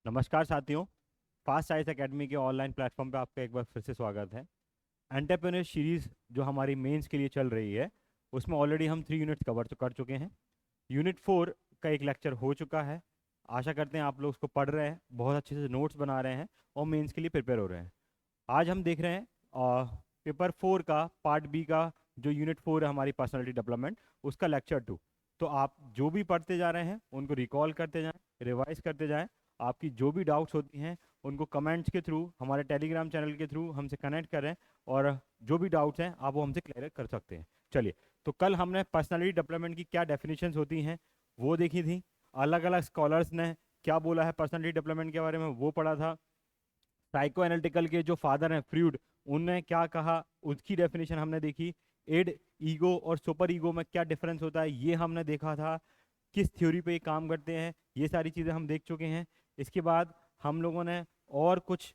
नमस्कार साथियों। Fast science academy के ऑनलाइन प्लेटफॉर्म पे आपका एक बार फिर से स्वागत है। एंटरप्रेन्योर सीरीज जो हमारी मेंस के लिए चल रही है, उसमें ऑलरेडी हम 3 यूनिट्स कवर कर चुके हैं। यूनिट 4 का एक लेक्चर हो चुका है। आशा करते हैं आप लोग उसको पढ़ रहे हैं, बहुत अच्छे से नोट्स बना रहे हैं और मेंस के लिए प्रिपेयर हो रहे हैं। आज हम देख रहे हैं पेपर 4 का पार्ट बी का, जो यूनिट 4 है हमारी पर्सनालिटी डेवलपमेंट, उसका लेक्चर 2। तो आप जो भी पढ़ते जा रहे हैं उनको रिकॉल करते जाएं, रिवाइज करते जाएं। आपकी जो भी डाउट्स होती हैं उनको कमेंट्स के थ्रू, हमारे टेलीग्राम चैनल के थ्रू हमसे कनेक्ट करें, और जो भी डाउट्स हैं आप वो हमसे क्लियर कर सकते हैं। चलिए, तो कल हमने पर्सनालिटी डेवलपमेंट की क्या डेफिनेशंस होती हैं वो देखी थी। अलग अलग स्कॉलर्स ने क्या बोला है पर्सनालिटी डेवलपमेंट के बारे में वो पढ़ा था। साइको एनालिटिकल के जो फादर हैं फ्रूड, उनने क्या कहा उसकी डेफिनेशन हमने देखी। एड, ईगो और सुपर ईगो में क्या डिफरेंस होता है ये हमने देखा था। किस थ्योरी पे ये काम करते हैं ये सारी चीज़ें हम देख चुके हैं। इसके बाद हम लोगों ने और कुछ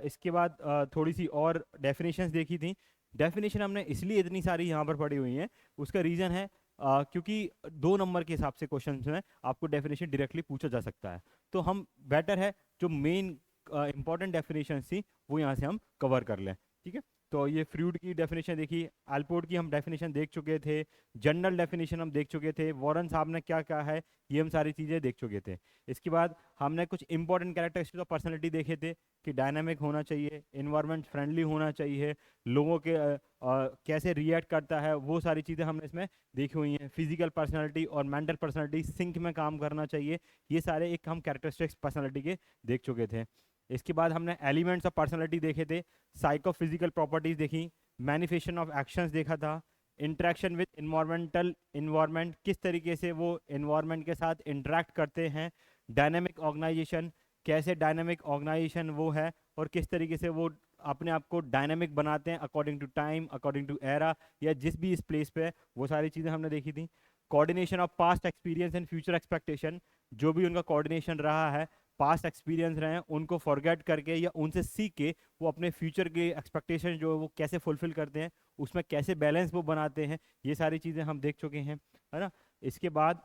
इसके बाद थोड़ी सी और डेफिनेशंस देखी थी। डेफिनेशन हमने इसलिए इतनी सारी यहाँ पर पड़ी हुई हैं, उसका रीज़न है क्योंकि 2 नंबर के हिसाब से क्वेश्चन में आपको डेफिनेशन डायरेक्टली पूछा जा सकता है। तो हम बेटर है जो मेन इंपॉर्टेंट डेफिनेशन थी वो यहाँ से हम कवर कर लें। ठीक है, तो ये फ्रूड की डेफिनेशन देखी, अल्पोर्ट की हम डेफिनेशन देख चुके थे, जनरल डेफिनेशन हम देख चुके थे, वॉरेन साहब ने क्या कहा है ये हम सारी चीज़ें देख चुके थे। इसके बाद हमने कुछ इंपॉर्टेंट कैरेक्टरिस्टिक्स ऑफ पर्सनैलिटी देखे थे कि डायनामिक होना चाहिए, इन्वायरमेंट फ्रेंडली होना चाहिए, लोगों के कैसे रिएक्ट करता है वो सारी चीज़ें हमने इसमें देखी हुई हैं। फिजिकल पर्सनैलिटी और मेंटल पर्सनैलिटी सिंक में काम करना चाहिए, ये सारे एक हम कैरेक्टरिस्टिक्स पर्सनैलिटी के देख चुके थे। इसके बाद हमने एलिमेंट्स ऑफ पर्सनैलिटी देखे थे, साइकोफिजिकल प्रॉपर्टीज देखी, मैनिफेस्टेशन ऑफ एक्शंस देखा था, इंटरेक्शन विद इन्वायरमेंटल इन्वायरमेंट, किस तरीके से वो इन्वायरमेंट के साथ इंटरेक्ट करते हैं, डायनेमिक ऑर्गेनाइजेशन, कैसे डायनेमिक ऑर्गेनाइजेशन वो है और किस तरीके से वो अपने आप को डायनेमिक बनाते हैं according to time, according to era, या जिस भी इस प्लेस पे है, वो सारी चीज़ें हमने देखी थी। Coordination of past experience and future expectation, जो भी उनका कोऑर्डिनेशन रहा है, पास्ट एक्सपीरियंस रहे हैं उनको फॉरगेट करके या उनसे सीख के वो अपने फ्यूचर के एक्सपेक्टेशन जो है वो कैसे फुलफिल करते हैं, उसमें कैसे बैलेंस वो बनाते हैं, ये सारी चीज़ें हम देख चुके हैं, है ना। इसके बाद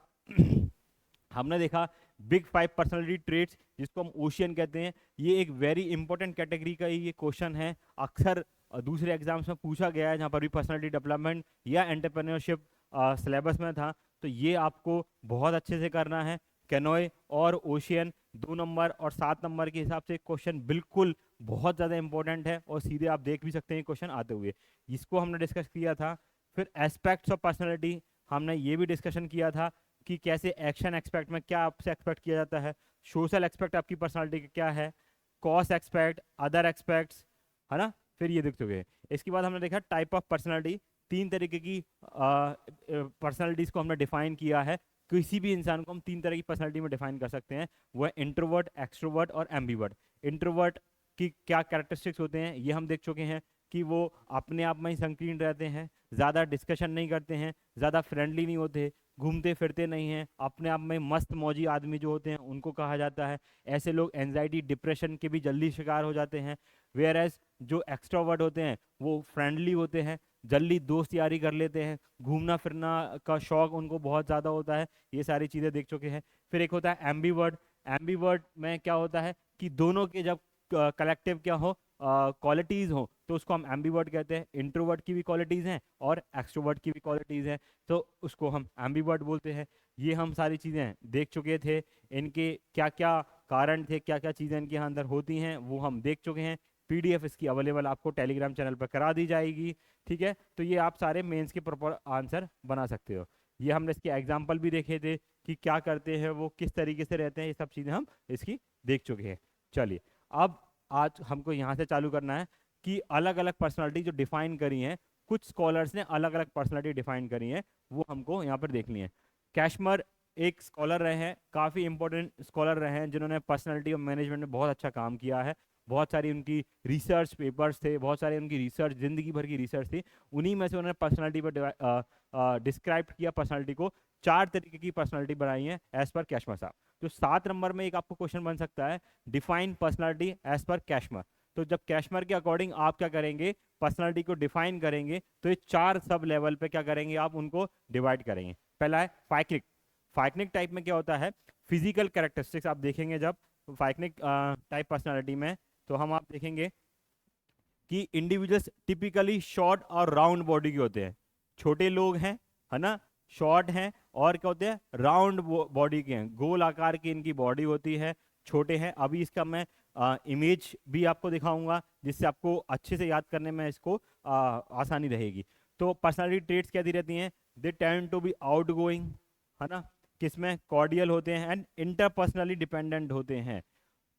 हमने देखा बिग 5 पर्सनालिटी ट्रेट्स, जिसको हम ओशियन कहते हैं। ये एक वेरी इंपॉर्टेंट कैटेगरी का ये क्वेश्चन है, अक्सर दूसरे एग्जाम्स में पूछा गया है, जहाँ पर भी पर्सनालिटी डेवलपमेंट या एंटरप्रेन्योरशिप सिलेबस में था। तो ये आपको बहुत अच्छे से करना है। कैनोए और ओशियन 2 नंबर और 7 नंबर के हिसाब से क्वेश्चन बिल्कुल बहुत ज़्यादा इंपॉर्टेंट है, और सीधे आप देख भी सकते हैं क्वेश्चन आते हुए। इसको हमने डिस्कस किया था। फिर एस्पेक्ट्स ऑफ पर्सनालिटी, हमने ये भी डिस्कशन किया था कि कैसे एक्शन एक्सपेक्ट में क्या आपसे एक्सपेक्ट किया जाता है, सोशल एक्सपेक्ट आपकी पर्सनालिटी का क्या है, कॉस्ट एक्सपेक्ट, अदर एक्सपेक्ट्स, है ना। फिर ये देख चुके हैं। इसके बाद हमने देखा टाइप ऑफ पर्सनालिटी, 3 तरीके की पर्सनालिटीज़ को हमने डिफाइन किया है। किसी भी इंसान को हम 3 तरह की पर्सनालिटी में डिफाइन कर सकते हैं, वो है इंट्रोवर्ट, एक्सट्रोवर्ट और एम्बीवर्ट। इंट्रोवर्ट की क्या कैरेक्टरिस्टिक्स होते हैं ये हम देख चुके हैं कि वो अपने आप में ही संकीर्ण रहते हैं, ज़्यादा डिस्कशन नहीं करते हैं, ज़्यादा फ्रेंडली नहीं होते, घूमते फिरते नहीं हैं, अपने आप में मस्त मौजी आदमी जो होते हैं उनको कहा जाता है। ऐसे लोग एंजाइटी डिप्रेशन के भी जल्दी शिकार हो जाते हैं। वेयर एज जो एक्सट्रोवर्ट होते हैं वो फ्रेंडली होते हैं, जल्दी दोस्त यारी कर लेते हैं, घूमना फिरना का शौक उनको बहुत ज़्यादा होता है। ये सारी चीज़ें देख चुके हैं। फिर एक होता है एम्बीवर्ट। एम्बीवर्ट में क्या होता है कि दोनों के जब कलेक्टिव क्या हो, क्वालिटीज़ हो, तो उसको हम एम्बीवर्ट कहते हैं। इंट्रोवर्ट की भी क्वालिटीज़ हैं और एक्सट्रोवर्ट की भी क्वालिटीज़ हैं, तो उसको हम एम्बीवर्ट बोलते हैं। ये हम सारी चीज़ें देख चुके थे, इनके क्या क्या कारण थे, क्या क्या चीज़ें इनके अंदर होती हैं वो हम देख चुके हैं। पीडीएफ इसकी अवेलेबल आपको टेलीग्राम चैनल पर करा दी जाएगी। ठीक है, तो ये आप सारे मेंस के प्रॉपर आंसर बना सकते हो। ये हमने इसके एग्जाम्पल भी देखे थे कि क्या करते हैं वो, किस तरीके से रहते हैं, ये सब चीज़ें हम इसकी देख चुके हैं। चलिए, अब आज हमको यहाँ से चालू करना है कि अलग अलग पर्सनालिटी जो डिफाइन करी हैं, कुछ स्कॉलर्स ने अलग अलग पर्सनालिटी डिफाइन करी हैं, वो हमको यहाँ पर देखनी है। कैशमर एक स्कॉलर रहे हैं, काफ़ी इंपॉर्टेंट स्कॉलर रहे हैं, जिन्होंने पर्सनालिटी और मैनेजमेंट में बहुत अच्छा काम किया है। बहुत सारी उनकी रिसर्च पेपर्स थे, बहुत सारी उनकी रिसर्च, जिंदगी भर की रिसर्च थी। उन्हीं में से उन्होंने पर्सनालिटी पर डिस्क्राइब किया, पर्सनालिटी को 4 तरीके की पर्सनालिटी बनाई है एज पर कैशमर साहब। तो 7 नंबर में एक आपको क्वेश्चन बन सकता है, डिफाइन पर्सनालिटी एज पर कैशमर। तो जब कैशमर के अकॉर्डिंग आप क्या करेंगे, पर्सनालिटी को डिफाइन करेंगे, तो ये 4 सब लेवल पे क्या करेंगे, आप उनको डिवाइड करेंगे। पहला है फाइक्लिक। फाइक्लिक टाइप में क्या होता है, फिजिकल कैरेक्टरिस्टिक्स आप देखेंगे जब फाइकनिक टाइप पर्सनालिटी में, तो हम आप देखेंगे कि इंडिविजुअल्स टिपिकली शॉर्ट और राउंड बॉडी के होते हैं। छोटे लोग हैं, है ना, शॉर्ट हैं, और क्या होते हैं, राउंड बॉडी के हैं, गोल आकार की इनकी बॉडी होती है, छोटे हैं। अभी इसका मैं इमेज भी आपको दिखाऊंगा जिससे आपको अच्छे से याद करने में इसको आसानी रहेगी। तो पर्सनालिटी ट्रेट्स क्या दी रहती हैं, they tend to be outgoing, है ना, किसमें कॉर्डियल होते हैं एंड इंटरपर्सनली डिपेंडेंट होते हैं।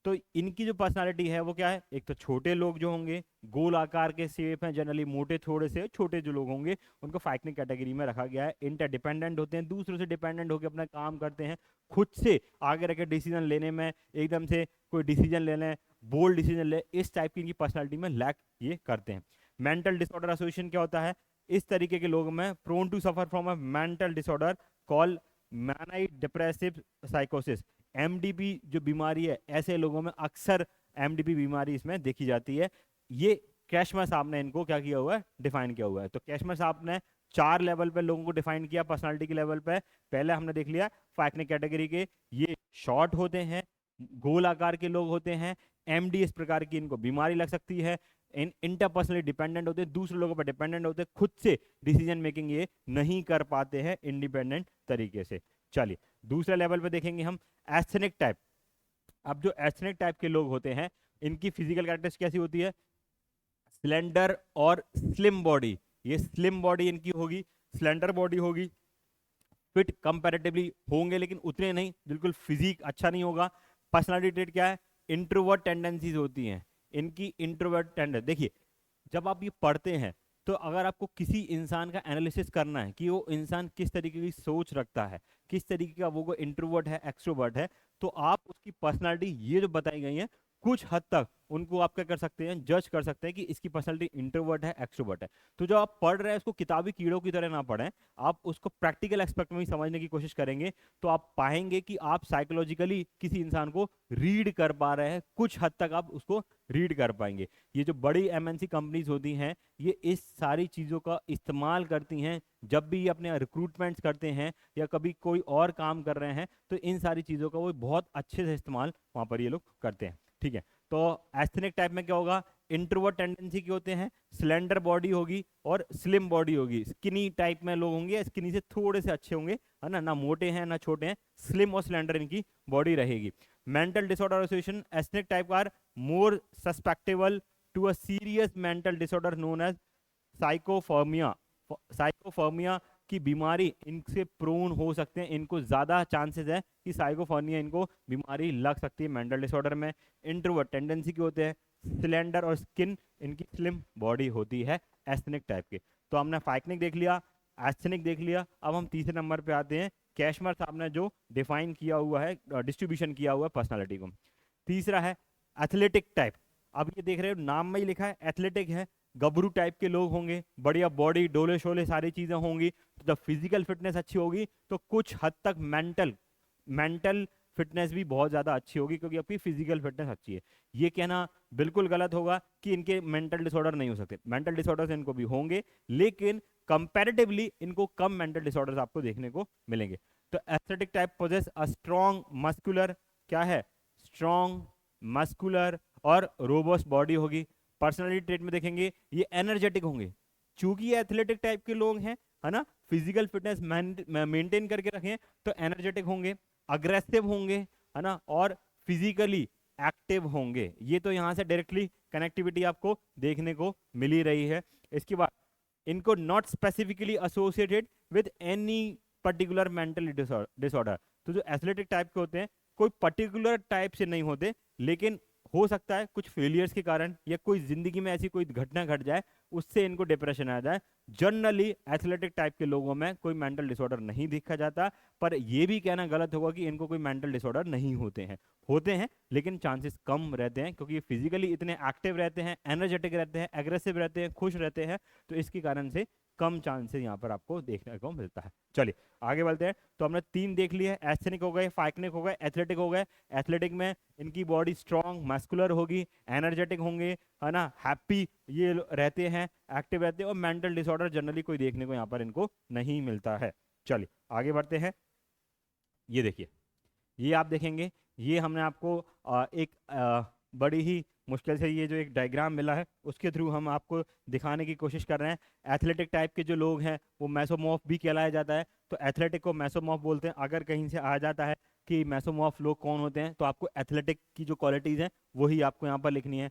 तो इनकी जो पर्सनालिटी है वो क्या है, एक तो छोटे लोग जो होंगे, गोल आकार के शेप हैं जनरली, मोटे थोड़े से छोटे जो लोग होंगे उनको फाइकनिक कैटेगरी में रखा गया है। इंटरडिपेंडेंट होते हैं, दूसरों से डिपेंडेंट होकर अपना काम करते हैं, खुद से आगे रह के डिसीजन लेने में, एकदम से कोई डिसीजन ले लें, बोल्ड डिसीजन ले, इस टाइप की इनकी पर्सनालिटी में लैक ये करते हैं। मेंटल डिसऑर्डर एसोसिएशन क्या होता है, इस तरीके के लोगों में prone to suffer from a mental disorder call manic depressive साइकोसिस, एमडीपी जो बीमारी है, ऐसे लोगों में अक्सर एमडीपी बीमारी इसमें देखी जाती है। ये कैशमर साहब ने इनको क्या किया हुआ है, डिफाइन किया हुआ है। तो कैशमर साहब ने 4 लेवल पे लोगों को डिफाइन किया पर्सनालिटी के लेवल पे। पहले हमने देख लिया फाइकनिक कैटेगरी के, ये शॉर्ट होते हैं, गोल आकार के लोग होते हैं, एमडी इस प्रकार की इनको बीमारी लग सकती है, इंटरपर्सनली डिपेंडेंट होते हैं, दूसरे लोगों पर डिपेंडेंट होते हैं, खुद से डिसीजन मेकिंग ये नहीं कर पाते हैं इंडिपेंडेंट तरीके से। चलिए दूसरे लेवल पे देखेंगे हम एस्थेनिक टाइप। अब जो एस्थेनिक टाइप के लोग होते हैं इनकी फिजिकल कैरेक्टर्स कैसी होती है, स्लेंडर और स्लिम बॉडी, ये स्लिम बॉडी इनकी होगी, स्लेंडर बॉडी होगी, फिट कंपैरेटिवली होंगे लेकिन उतने नहीं, बिल्कुल फिजिक अच्छा नहीं होगा। पर्सनालिटी ट्रेट क्या है, इंट्रोवर्ट टेंडेंसीज होती हैं इनकी, इंट्रोवर्ट टेंडेंस। देखिए जब आप ये पढ़ते हैं तो अगर आपको किसी इंसान का एनालिसिस करना है कि वो इंसान किस तरीके की सोच रखता है, किस तरीके का वो इंट्रोवर्ट है एक्सट्रोवर्ट है, तो आप उसकी पर्सनालिटी ये जो बताई गई है कुछ हद तक उनको आप क्या कर सकते हैं, जज कर सकते हैं कि इसकी पर्सनालिटी इंट्रोवर्ट है एक्सट्रोवर्ट है। तो जो आप पढ़ रहे हैं उसको किताबी कीड़ों की तरह ना पढ़ें, आप उसको प्रैक्टिकल एस्पेक्ट में भी समझने की कोशिश करेंगे तो आप पाएंगे कि आप साइकोलॉजिकली किसी इंसान को रीड कर पा रहे हैं, कुछ हद तक आप उसको रीड कर पाएंगे। ये जो बड़ी एमएनसी कंपनीज होती हैं ये इस सारी चीज़ों का इस्तेमाल करती हैं जब भी ये अपने रिक्रूटमेंट्स करते हैं या कभी कोई और काम कर रहे हैं, तो इन सारी चीज़ों का वो बहुत अच्छे से इस्तेमाल वहाँ पर ये लोग करते हैं। ठीक है, तो एस्थेनिक टाइप में क्या होगा, इंट्रोवर्ट टेंडेंसी के होते हैं, स्लेंडर बॉडी होगी और स्लिम बॉडी होगी, स्किनी टाइप में लोग होंगे, स्किनी से थोड़े से अच्छे होंगे, है ना, ना मोटे हैं ना छोटे हैं, स्लिम और स्लेंडर इनकी बॉडी रहेगी। Mental disorder association, asthenic type are more susceptible to a serious mental disorder known as schizophrenia. Schizophrenia की बीमारी इनसे प्रोन हो सकते हैं, इनको ज़्यादा चांसेस है कि साइकोफर्मिया इनको बीमारी लग सकती है मेंटल डिसऑर्डर में। इंट्रोवर्ट टेंडेंसी के होते हैं, सिलेंडर और स्किन इनकी स्लिम बॉडी होती है एस्थेनिक टाइप के। तो हमने फाइकनिक देख लिया, एस्थेनिक देख लिया, अब हम तीसरे नंबर पे आते हैं। कैशमर साहब ने जो डिफाइन किया हुआ है, डिस्ट्रीब्यूशन किया हुआ है पर्सनालिटी को। तीसरा है एथलेटिक टाइप। अब ये देख रहे हो नाम में ही लिखा है एथलेटिक है, गबरू टाइप के लोग होंगे, बढ़िया बॉडी, डोले शोले सारी चीज़ें होंगी। तो जब फिजिकल फिटनेस अच्छी होगी तो कुछ हद तक मेंटल मेंटल फिटनेस भी बहुत ज़्यादा अच्छी होगी क्योंकि आपकी फिजिकल फिटनेस अच्छी है। ये कहना बिल्कुल गलत होगा कि इनके मेंटल डिसऑर्डर नहीं हो सकते, मेंटल डिसऑर्डर्स इनको भी होंगे लेकिन कंपैरेटिवली इनको कम मेंटल डिसऑर्डर्स आपको देखने को मिलेंगे। तो aesthetic type possess a strong muscular, क्या है, स्ट्रॉन्ग मस्कुलर और रोबस्ट बॉडी होगी। पर्सनालिटी ट्रेट में देखेंगे ये एनर्जेटिक होंगे, चूंकि ये एथलेटिक टाइप के लोग हैं, है ना, फिजिकल फिटनेस मेंटेन करके रखें तो एनर्जेटिक होंगे, अग्रेसिव होंगे, है ना, और फिजिकली एक्टिव होंगे। ये तो यहाँ से डायरेक्टली कनेक्टिविटी आपको देखने को मिल ही रही है। इसके बाद इनको not specifically associated with any particular mental disorder. तो जो एथलेटिक टाइप के होते हैं कोई पर्टिकुलर टाइप से नहीं होते, लेकिन हो सकता है कुछ फेलियर्स के कारण या कोई जिंदगी में ऐसी कोई घटना घट जाए उससे इनको डिप्रेशन आ जाए। जनरली एथलेटिक टाइप के लोगों में कोई मेंटल डिसऑर्डर नहीं देखा जाता, पर यह भी कहना गलत होगा कि इनको कोई मेंटल डिसऑर्डर नहीं होते हैं लेकिन चांसेस कम रहते हैं क्योंकि फिजिकली इतने एक्टिव रहते हैं, एनर्जेटिक रहते हैं, एग्रेसिव रहते हैं, खुश रहते हैं, तो इसके कारण से कम चांसेस यहाँ पर आपको देखने को मिलता है। चलिए आगे बढ़ते हैं। तो हमने 3 देख लिए, एस्थेनिक हो गए, फाइकनिक हो गए, एथलेटिक हो गए। एथलेटिक में इनकी बॉडी स्ट्रॉन्ग मस्कुलर होगी, एनर्जेटिक होंगे, है ना, हैप्पी ये रहते हैं, एक्टिव रहते हैं, और मेंटल डिसऑर्डर जनरली कोई देखने को यहाँ पर इनको नहीं मिलता है। चलिए आगे बढ़ते हैं। ये देखिए, ये आप देखेंगे ये हमने आपको एक बड़ी ही मुश्किल से ये जो एक डायग्राम मिला है उसके थ्रू हम आपको दिखाने की कोशिश कर रहे हैं। एथलेटिक टाइप के जो लोग हैं वो मैसोमॉर्फ भी कहलाया जाता है। तो एथलेटिक को मैसोमॉर्फ बोलते हैं। अगर कहीं से आ जाता है कि मैसोमॉर्फ लोग कौन होते हैं तो आपको एथलेटिक की जो क्वालिटीज़ हैं वही आपको यहाँ पर लिखनी है।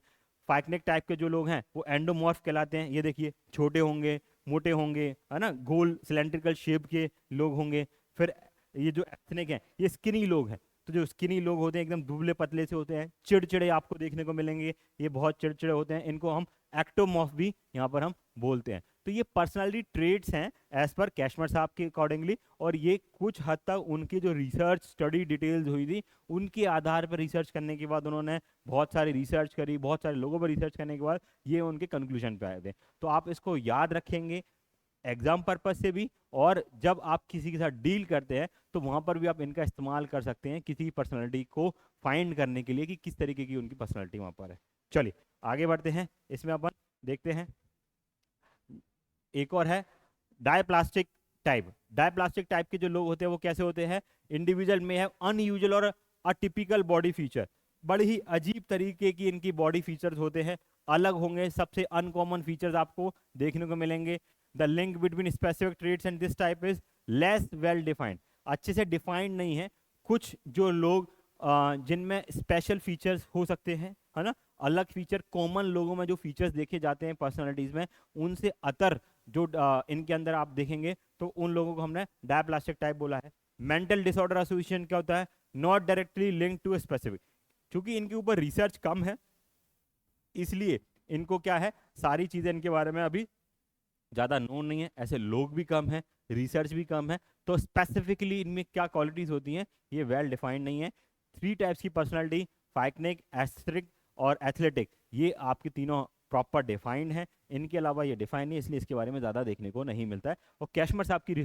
फाइकनिक टाइप के जो लोग हैं वो एंडोमॉर्फ कहलाते हैं। ये देखिए, छोटे होंगे, मोटे होंगे, है ना, गोल सिलेंड्रिकल शेप के लोग होंगे। फिर ये जो एथनिक हैं ये स्किनी लोग हैं। तो जो स्किनी लोग होते हैं एकदम दुबले पतले से होते हैं, चिड़चिड़े आपको देखने को मिलेंगे, ये बहुत चिड़चिड़े होते हैं, इनको हम एक्टोमॉर्फ भी यहाँ पर हम बोलते हैं। तो ये पर्सनालिटी ट्रेट्स हैं एज पर कैशमर साहब के अकॉर्डिंगली। और ये कुछ हद तक उनकी जो रिसर्च स्टडी डिटेल्स हुई थी उनके आधार पर रिसर्च करने के बाद उन्होंने बहुत सारी रिसर्च करी, बहुत सारे लोगों पर रिसर्च करने के बाद ये उनके कंक्लूजन पे आए थे। तो आप इसको याद रखेंगे एग्जाम पर्पज से भी, और जब आप किसी के साथ डील करते हैं तो वहां पर भी आप इनका इस्तेमाल कर सकते हैं किसी पर्सनालिटी को फाइंड करने के लिए कि किस तरीके की उनकी पर्सनालिटी वहां पर है। चलिए आगे बढ़ते हैं। इसमें अपन देखते हैं एक और है डायप्लास्टिक टाइप। डायप्लास्टिक टाइप के जो लोग होते हैं वो कैसे होते हैं? इंडिविजुअल में है अनयूजुअल और अटिपिकल बॉडी फीचर। बड़े ही अजीब तरीके की इनकी बॉडी फीचर्स होते हैं, अलग होंगे। सबसे अनकॉमन फीचर्स आपको देखने को मिलेंगे। The link between specific traits and this type is less well defined. अच्छे से डिफाइंड नहीं है। कुछ जो लोग जिनमें स्पेशल फीचर्स हो सकते हैं, है ना, अलग फीचर, कॉमन लोगों में जो फीचर्स देखे जाते हैं पर्सनालिटीज में, उनसे अतर जो इनके अंदर आप देखेंगे तो उन लोगों को हमने डायप्लास्टिक टाइप बोला है। मेंटल डिसऑर्डर एसोसिएशन क्या होता है? Not directly link to specific. क्योंकि इनके ऊपर रिसर्च कम है इसलिए इनको क्या है, सारी चीजें इनके बारे में अभी ज़्यादा नोन नहीं है। ऐसे लोग भी कम हैं, रिसर्च भी कम है, तो स्पेसिफिकली इनमें क्या क्वालिटीज़ होती हैं ये वेल डिफाइंड नहीं है। 3 टाइप्स की पर्सनालिटी, फाइकनिक, एस्थेटिक और एथलेटिक, ये आपकी तीनों प्रॉपर डिफाइंड है। इनके अलावा ये डिफाइन नहीं है, इसलिए इसके बारे में ज़्यादा देखने को नहीं मिलता है। और कैशमर साहब की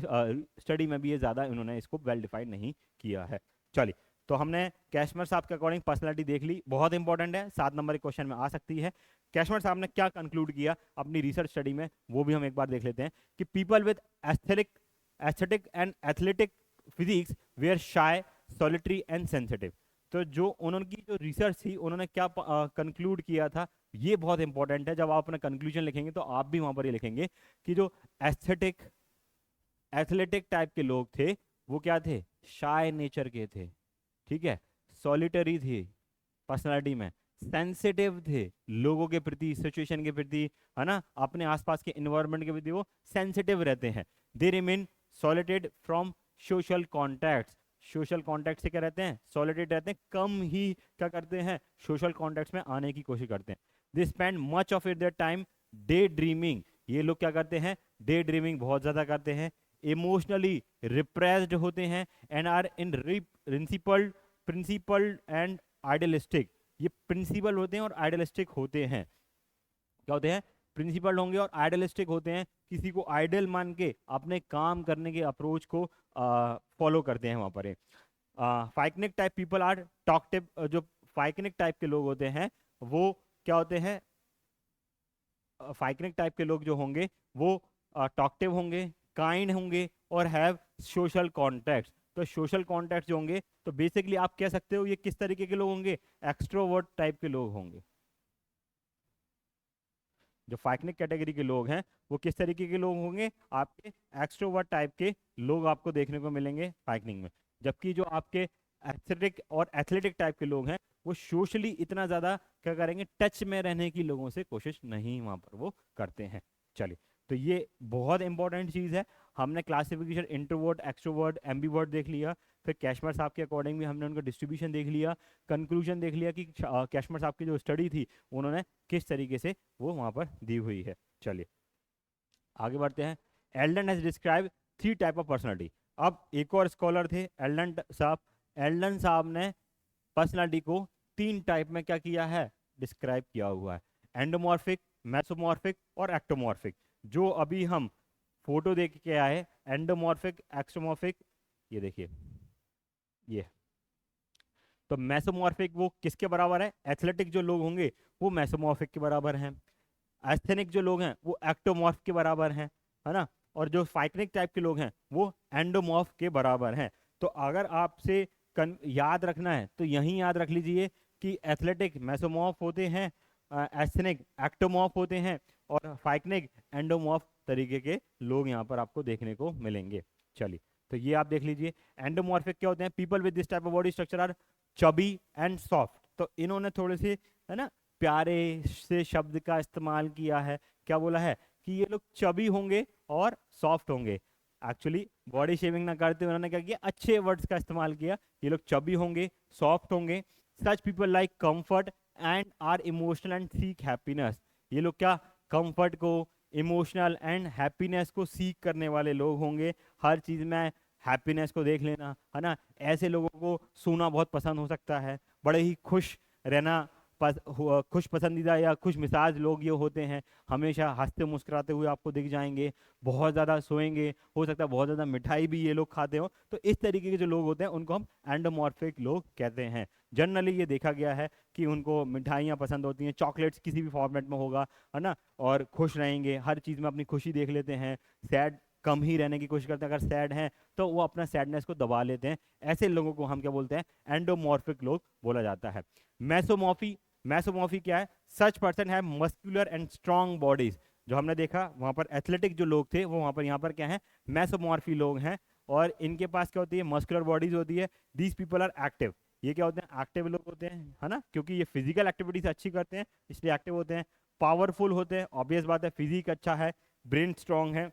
स्टडी में भी ये ज़्यादा इन्होंने इसको वेल डिफाइंड नहीं किया है। चलिए, तो हमने कैशमर साहब के अकॉर्डिंग पर्सनालिटी देख ली, बहुत इंपॉर्टेंट है, 7 नंबर के क्वेश्चन में आ सकती है। कैशमर साहब ने क्या कंक्लूड किया अपनी रिसर्च स्टडी में वो भी हम एक बार देख लेते हैं कि people with aesthetic and athletic physiques were shy, solitary and sensitive. तो जो उन्होंने जो रिसर्च थी उन्होंने क्या कंक्लूड किया था, ये बहुत इंपॉर्टेंट है। जब आप अपना कंक्लूजन लिखेंगे तो आप भी वहां पर ये लिखेंगे कि जो एस्थेटिक एथलेटिक टाइप के लोग थे वो क्या थे? शाय नेचर के थे, ठीक है, सॉलिटरी थे पर्सनालिटी में, सेंसिटिव थे लोगों के प्रति, सिचुएशन के प्रति, है ना, अपने आसपास के इन्वायरमेंट के प्रति वो सेंसिटिव रहते हैं। They remain isolated from social contacts. Social contact से क्या रहते हैं? सॉलिटेड रहते हैं, कम ही क्या करते हैं? सोशल कॉन्टैक्ट्स में आने की कोशिश करते हैं। They spend much of it their time day dreaming. ये लोग क्या करते हैं? डे ड्रीमिंग बहुत ज्यादा करते हैं। इमोशनली रिप्रेस्ड होते हैं and are in principled and idealistic. ये प्रिंसिपल होते हैं और आइडियलिस्टिक होते हैं। क्या होते हैं? प्रिंसिपल होंगे और आइडियलिस्टिक होते हैं, किसी को आइडियल मान के अपने काम करने के अप्रोच को फॉलो करते हैं वहां पर। फाइकनिक टाइप पीपल आर टॉकटिव। जो फाइकनिक टाइप के लोग होते हैं वो क्या होते हैं? फाइकनिक टाइप के लोग जो होंगे वो टॉकटिव होंगे, काइंड होंगे और हैव सोशल कॉन्टैक्ट्स। तो सोशल कॉन्टैक्ट्स जो होंगे तो बेसिकली आप कह सकते हो ये किस तरीके के लोग होंगे? एक्सट्रोवर्ट टाइप के लोग होंगे। जो फाइकनिक कैटेगरी के लोग हैं वो किस तरीके के लोग होंगे? आपके एक्सट्रोवर्ट टाइप के लोग आपको देखने को मिलेंगे फाइकनिक में। जबकि जो आपके एथलेटिक और एथलेटिक टाइप के लोग हैं वो सोशली इतना ज़्यादा क्या करेंगे? टच में रहने की लोगों से कोशिश नहीं वहाँ पर वो करते हैं। चलिए, तो ये बहुत इंपॉर्टेंट चीज़ है। हमने क्लासिफिकेशन इंट्रोवर्ट, एक्सट्रोवर्ट, एम्बीवर्ट देख लिया। फिर कैशमर साहब के अकॉर्डिंग भी हमने उनका डिस्ट्रीब्यूशन देख लिया, कंक्लूजन देख लिया कि कैशमर साहब की जो स्टडी थी उन्होंने किस तरीके से वो वहाँ पर दी हुई है। चलिए आगे बढ़ते हैं। Elden has describe 3 type of personality. अब एक और स्कॉलर थे एल्डन साहब। एल्डन साहब ने पर्सनालिटी को 3 टाइप में क्या किया है? डिस्क्राइब किया हुआ है। एंडोमॉर्फिक, मेसोमॉर्फिक और एक्टोमॉर्फिक। जो अभी हम फोटो देख के आए, एंडोमॉर्फिक, एक्सोमॉर्फिक, ये देखिए ये। तो मेसोमॉर्फिक वो किसके बराबर है? एथलेटिक जो लोग होंगे वो मेसोमॉर्फिक के बराबर हैं। एस्थेनिक जो लोग हैं वो एक्टोमॉर्फ के बराबर हैं, है ना। और जो फाइकनिक टाइप के लोग हैं वो एंडोमॉर्फ के बराबर हैं। तो अगर आपसे याद रखना है तो यहीं याद रख लीजिए कि एथलेटिक मेसोमॉर्फ होते हैं, एस्थेनिक एक्टोमॉर्फ होते हैं, और फाइकनिक एंडोमॉर्फ तरीके के लोग यहाँ पर आपको देखने को मिलेंगे। चलिए, तो ये आप देख लीजिए। एंडोमॉर्फिक क्या होते हैं? People with this type of body structure are chubby and soft. तो इन्होंने थोड़े से, है ना, प्यारे से शब्द का इस्तेमाल किया है। क्या बोला है? कि ये लोग चबी होंगे और सॉफ्ट होंगे। एक्चुअली बॉडी शेविंग ना करते उन्होंने क्या किया, अच्छे वर्ड्स का इस्तेमाल किया। ये लोग चबी होंगे, सॉफ्ट होंगे। Such people like comfort and are emotional and seek happiness. ये लोग क्या, कंफर्ट को, इमोशनल एंड हैप्पीनेस को सीख करने वाले लोग होंगे। हर चीज में हैप्पीनेस को देख लेना, है ना। ऐसे लोगों को सोना बहुत पसंद हो सकता है। बड़े ही खुश रहना खुश पसंदीदा या खुश मिजाज लोग ये होते हैं। हमेशा हंसते मुस्कुराते हुए आपको दिख जाएंगे। बहुत ज़्यादा सोएंगे, हो सकता है बहुत ज़्यादा मिठाई भी ये लोग खाते हो। तो इस तरीके के जो लोग होते हैं उनको हम एंडोमॉर्फिक लोग कहते हैं। जनरली ये देखा गया है कि उनको मिठाइयाँ पसंद होती हैं, चॉकलेट्स किसी भी फॉर्मेट में होगा, है ना। और खुश रहेंगे, हर चीज़ में अपनी खुशी देख लेते हैं। सैड कम ही रहने की कोशिश करते हैं। अगर सैड हैं तो वो अपना सैडनेस को दबा लेते हैं। ऐसे लोगों को हम क्या बोलते हैं? एंडोमॉर्फिक लोग बोला जाता है। मैसोमॉर्फी, मैसोमॉर्फी क्या है? सच पर्सन है मस्कुलर एंड स्ट्रॉन्ग बॉडीज। जो हमने देखा वहां पर एथलेटिक जो लोग थे वो वहां पर, यहाँ पर क्या है? मैसोमॉर्फी लोग हैं। और इनके पास क्या होती है? मस्कुलर बॉडीज होती है। These people are active. ये क्या होते हैं? एक्टिव लोग होते हैं, है ना, क्योंकि ये फिजिकल एक्टिविटीज अच्छी करते हैं इसलिए एक्टिव होते हैं। पावरफुल होते हैं, ऑब्वियस बात है, फिजिक अच्छा है, ब्रेन स्ट्रांग है,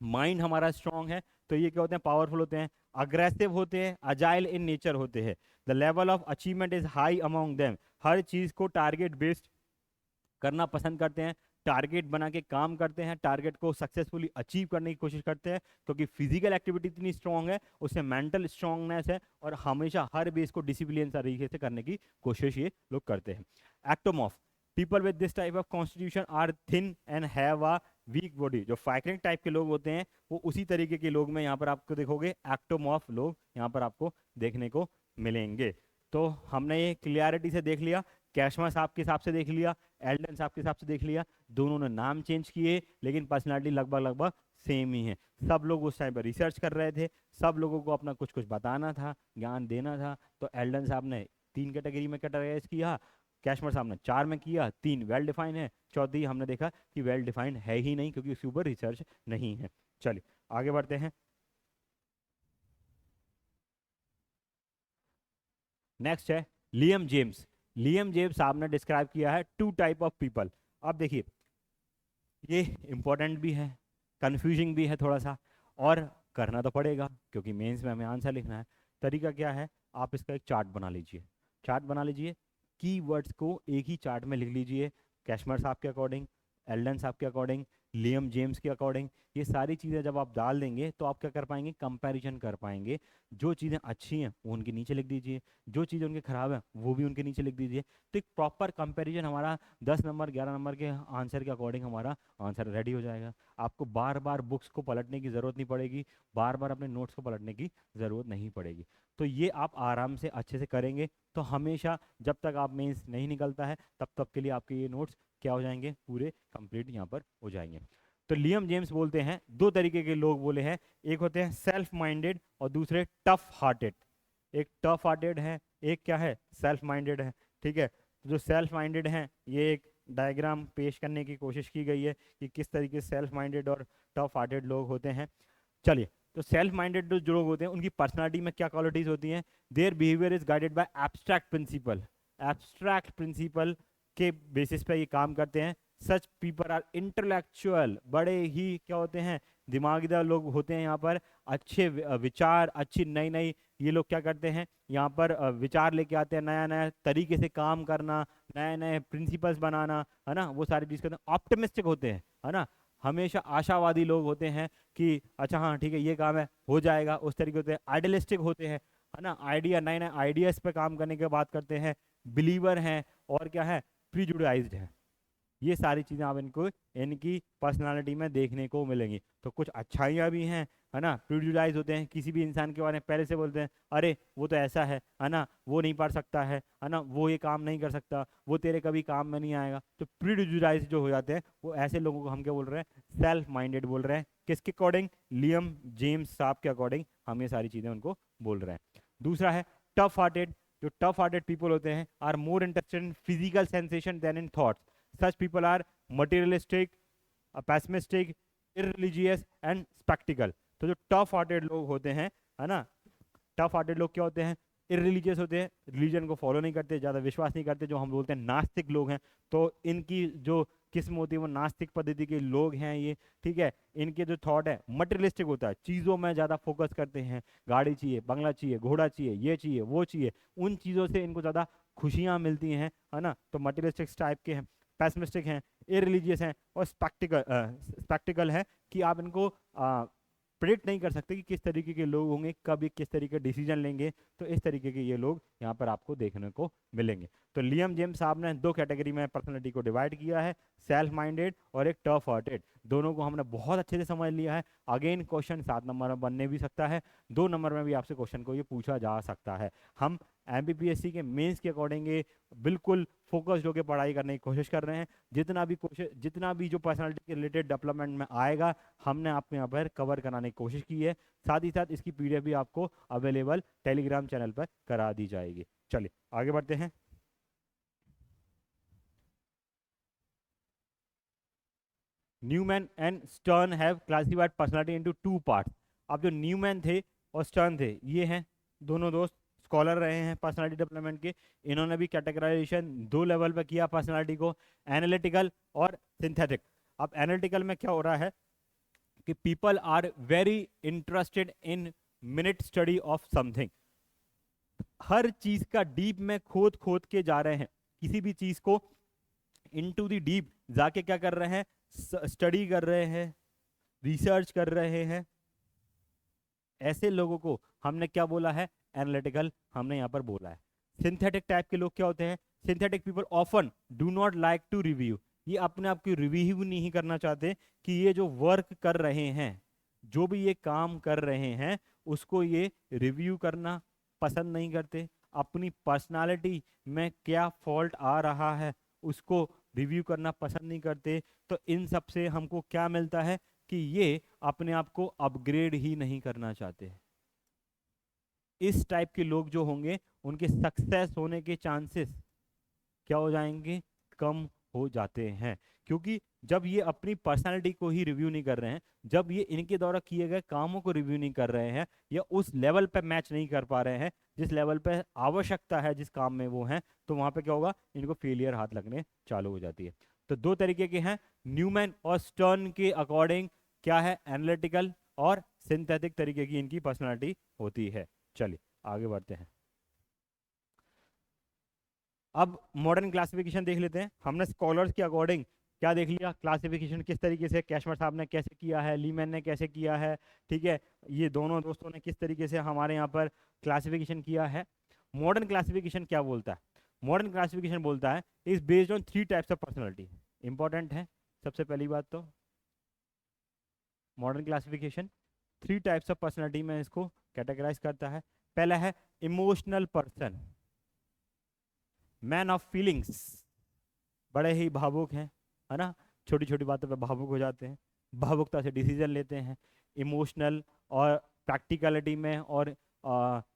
माइंड हमारा स्ट्रांग है, तो ये क्या होते हैं? पावरफुल होते हैं। अग्रेसिव होते हैं, अजाइल इन नेचर होते हैं। The level of achievement is high among them. हर चीज को टारगेट बेस्ड करना पसंद करते हैं, टारगेट बना के काम करते हैं, टारगेट को सक्सेसफुली अचीव करने की कोशिश करते हैं। क्योंकि फिजिकल एक्टिविटी इतनी स्ट्रांग है, उससे मेंटल स्ट्रांगनेस है, और हमेशा हर बेस को डिसिप्लिन तरीके से करने की कोशिश ये लोग करते हैं। Ectomorph, people with this type of constitution are thin and have a weak body. जो फाइकनिक टाइप के लोग होते हैं वो उसी तरीके के लोग में यहाँ पर आपको देखोगे एक्टोमॉर्फ लोग यहाँ पर आपको देखने को मिलेंगे। तो हमने ये क्लियरिटी से देख लिया, कैशमा साहब के हिसाब से देख लिया, एल्डन साहब के हिसाब से देख लिया। दोनों ने नाम चेंज किए लेकिन पर्सनालिटी लगभग लगभग सेम ही है। सब लोग उस टाइम पर रिसर्च कर रहे थे, सब लोगों को अपना कुछ कुछ बताना था, ज्ञान देना था। तो एल्डन साहब ने 3 कैटेगरी में कैटेगराइज किया, कैशमर साहब ने 4 में किया। 3 वेल डिफाइंड है, चौथी हमने देखा कि वेल डिफाइंड है ही नहीं क्योंकि उसके ऊपर रिसर्च नहीं है। चलिए आगे बढ़ते हैं। नेक्स्ट है लियम जेम्स। लियम जेम्स साहब ने डिस्क्राइब किया है 2 टाइप ऑफ पीपल। अब देखिए, ये इंपॉर्टेंट भी है, कंफ्यूजिंग भी है थोड़ा सा, और करना तो पड़ेगा क्योंकि मेंस में हमें आंसर लिखना है। तरीका क्या है? आप इसका एक चार्ट बना लीजिए। चार्ट बना लीजिए, कीवर्ड्स को एक ही चार्ट में लिख लीजिए। कैशमर साहब के अकॉर्डिंग, एल्डन साहब के अकॉर्डिंग, लियम जेम्स के अकॉर्डिंग। ये सारी चीज़ें जब आप डाल देंगे तो आप क्या कर पाएंगे? कंपैरिजन कर पाएंगे। जो चीज़ें अच्छी हैं वो उनके नीचे लिख दीजिए, जो चीज़ें उनके खराब हैं वो भी उनके नीचे लिख दीजिए। तो एक प्रॉपर कंपैरिजन हमारा 10 नंबर 11 नंबर के आंसर के अकॉर्डिंग हमारा आंसर रेडी हो जाएगा। आपको बार बार बुक्स को पलटने की ज़रूरत नहीं पड़ेगी, बार बार अपने नोट्स को पलटने की ज़रूरत नहीं पड़ेगी। तो ये आप आराम से अच्छे से करेंगे तो हमेशा जब तक आप मेंस नहीं निकलता है तब तक के लिए आपके ये नोट्स क्या हो जाएंगे? पूरे कंप्लीट यहाँ पर हो जाएंगे। तो लियम जेम्स बोलते हैं 2 तरीके के लोग बोले हैं, एक होते हैं सेल्फ माइंडेड और दूसरे टफ हार्टेड। एक टफ हार्टेड है, एक क्या है? सेल्फ माइंडेड है। ठीक है, तो जो सेल्फ माइंडेड हैं ये एक डायग्राम पेश करने की कोशिश की गई है कि किस तरीके से सेल्फ माइंडेड और टफ हार्टेड लोग होते हैं। चलिए, तो सेल्फ माइंडेड जो लोग होते हैं उनकी पर्सनालिटी में क्या क्वालिटीज होती हैं? Their behaviour is guided by abstract principle. Abstract principle के बेसिस पे ये काम करते हैं। सच पीपल आर इंटेलेक्चुअल, बड़े ही क्या होते हैं? दिमागीदार लोग होते हैं यहाँ पर। अच्छे विचार, अच्छी नई नई ये लोग क्या करते हैं? यहाँ पर विचार लेके आते हैं, नया नया तरीके से काम करना, नए नए प्रिंसिपल्स बनाना, है ना, वो सारी चीज़ करते हैं। ऑप्टिमिस्टिक होते हैं, है ना, हमेशा आशावादी लोग होते हैं कि अच्छा हाँ ठीक है ये काम है हो जाएगा, उस तरीके होते हैं। आइडियलिस्टिक होते हैं, है ना, आइडिया नए नए आइडियाज पे काम करने की बात करते हैं। बिलीवर हैं, और क्या है? प्रीजुडाइज्ड है। ये सारी चीज़ें आप इनको इनकी पर्सनालिटी में देखने को मिलेंगी। तो कुछ अच्छाइयाँ भी हैं, है ना, प्रिजुडाइज होते हैं, किसी भी इंसान के बारे में पहले से बोलते हैं अरे वो तो ऐसा है ना, वो नहीं पढ़ सकता है ना, वो ये काम नहीं कर सकता, वो तेरे कभी काम में नहीं आएगा। तो प्रिजुडाइज जो हो जाते हैं वो ऐसे लोगों को हम क्या बोल रहे हैं? सेल्फ माइंडेड बोल रहे हैं। किसके अकॉर्डिंग? लियम जेम्स साहब के अकॉर्डिंग हम ये सारी चीज़ें उनको बोल रहे हैं। दूसरा है टफ हार्टेड, जो टफ हार्टेड पीपल होते हैं are more interested in physical sensation than in thoughts, such people are materialistic, pessimistic, irreligious and sceptical. तो जो टफ हार्टेड लोग होते हैं, है ना, टफ हार्टेड लोग क्या होते हैं, इररिलीजियस होते हैं, रिलीजन को फॉलो नहीं करते, ज़्यादा विश्वास नहीं करते, जो हम बोलते हैं नास्तिक लोग हैं। तो इनकी जो किस्म होती है वो नास्तिक पद्धति के लोग हैं ये, ठीक है। इनके जो थॉट है मटेरियलिस्टिक होता है, चीज़ों में ज़्यादा फोकस करते हैं, गाड़ी चाहिए, बंगला चाहिए, घोड़ा चाहिए, ये चाहिए, वो चाहिए, उन चीज़ों से इनको ज़्यादा खुशियाँ मिलती हैं, है ना। तो मटेरियलिस्टिक टाइप के हैं, पैसिमिस्टिक हैं, इररिलीजियस हैं, और स्पेक्टिकल है कि आप इनको प्रिडिक्ट नहीं कर सकते कि किस तरीके के लोग होंगे, कब ये किस तरीके डिसीजन लेंगे। तो इस तरीके के ये लोग यहाँ पर आपको देखने को मिलेंगे। तो लियम जेम्स साहब ने दो कैटेगरी में पर्सनालिटी को डिवाइड किया है, सेल्फ माइंडेड और एक टफ हार्टेड। दोनों को हमने बहुत अच्छे से समझ लिया है। अगेन क्वेश्चन 7 नंबर में बनने भी सकता है, 2 नंबर में भी आपसे क्वेश्चन को ये पूछा जा सकता है। हम एमपीपीएससी के मेंस के अकॉर्डिंग बिल्कुल फोकस्ड होकर पढ़ाई करने की कोशिश कर रहे हैं। जितना भी जो पर्सनालिटी के रिलेटेड डेवलपमेंट में आएगा हमने आपको यहाँ पर कवर कराने की कोशिश की है। साथ ही साथ इसकी पीडीएफ भी आपको अवेलेबल टेलीग्राम चैनल पर करा दी जाएगी। चलिए आगे बढ़ते हैं। Newman and Stern have classified personality into 2 parts. अब जो न्यूमैन थे और स्टर्न थे, ये हैं दोनों दोस्त, स्कॉलर रहे हैं पर्सनालिटी डेवलपमेंट के। इन्होंने भी कैटेगराइजेशन 2 लेवल पर किया पर्सनालिटी को, एनालिटिकल और सिंथेटिक। अब एनालिटिकल में क्या हो रहा है कि people are very interested in minute study of something. हर चीज का डीप में खोद खोद के जा रहे हैं, किसी भी चीज को इनटू द डीप जाके क्या कर रहे हैं, स्टडी कर रहे हैं, रिसर्च कर रहे हैं। ऐसे लोगों को हमने क्या बोला है, एनालिटिकल हमने यहाँ पर बोला है। सिंथेटिक टाइप के लोग क्या होते हैं, synthetic people often do not like to review. ये अपने आप की रिव्यू नहीं करना चाहते कि ये जो वर्क कर रहे हैं, जो भी ये काम कर रहे हैं, उसको ये रिव्यू करना पसंद नहीं करते। अपनी पर्सनालिटी में क्या फॉल्ट आ रहा है उसको रिव्यू करना पसंद नहीं करते। तो इन सब से हमको क्या मिलता है कि ये अपने आप को अपग्रेड ही नहीं करना चाहते। इस टाइप के लोग जो होंगे उनके सक्सेस होने के चांसेस क्या हो जाएंगे, कम हो जाते हैं। क्योंकि जब ये अपनी पर्सनालिटी को ही रिव्यू नहीं कर रहे हैं, जब ये इनके द्वारा किए गए कामों को रिव्यू नहीं कर रहे हैं, या उस लेवल पे मैच नहीं कर पा रहे हैं जिस लेवल पे आवश्यकता है जिस काम में वो हैं, तो वहां पे क्या होगा, इनको फेलियर हाथ लगने चालू हो जाती है। तो 2 तरीके के हैं न्यूमैन और स्टर्न के अकॉर्डिंग, क्या है, एनालिटिकल और सिंथेटिक तरीके की इनकी पर्सनालिटी होती है। चलिए आगे बढ़ते हैं। अब मॉडर्न क्लासिफिकेशन देख लेते हैं। हमने स्कॉलर्स के अकॉर्डिंग क्या देख लिया, क्लासिफिकेशन किस तरीके से कैशमर साहब ने कैसे किया है, लीमैन ने कैसे किया है, ठीक है, ये दोनों दोस्तों ने किस तरीके से हमारे यहाँ पर क्लासिफिकेशन किया है। मॉडर्न क्लासिफिकेशन क्या बोलता है, मॉडर्न क्लासिफिकेशन बोलता है is based on 3 types of personality. Important है सबसे पहली बात, तो modern classification 3 types of personality में इसको कैटेगराइज करता है। पहला है emotional person, man of feelings, बड़े ही भावुक हैं, है ना, छोटी छोटी बातों पे भावुक हो जाते हैं, भावुकता से डिसीजन लेते हैं। इमोशनल और प्रैक्टिकलिटी में और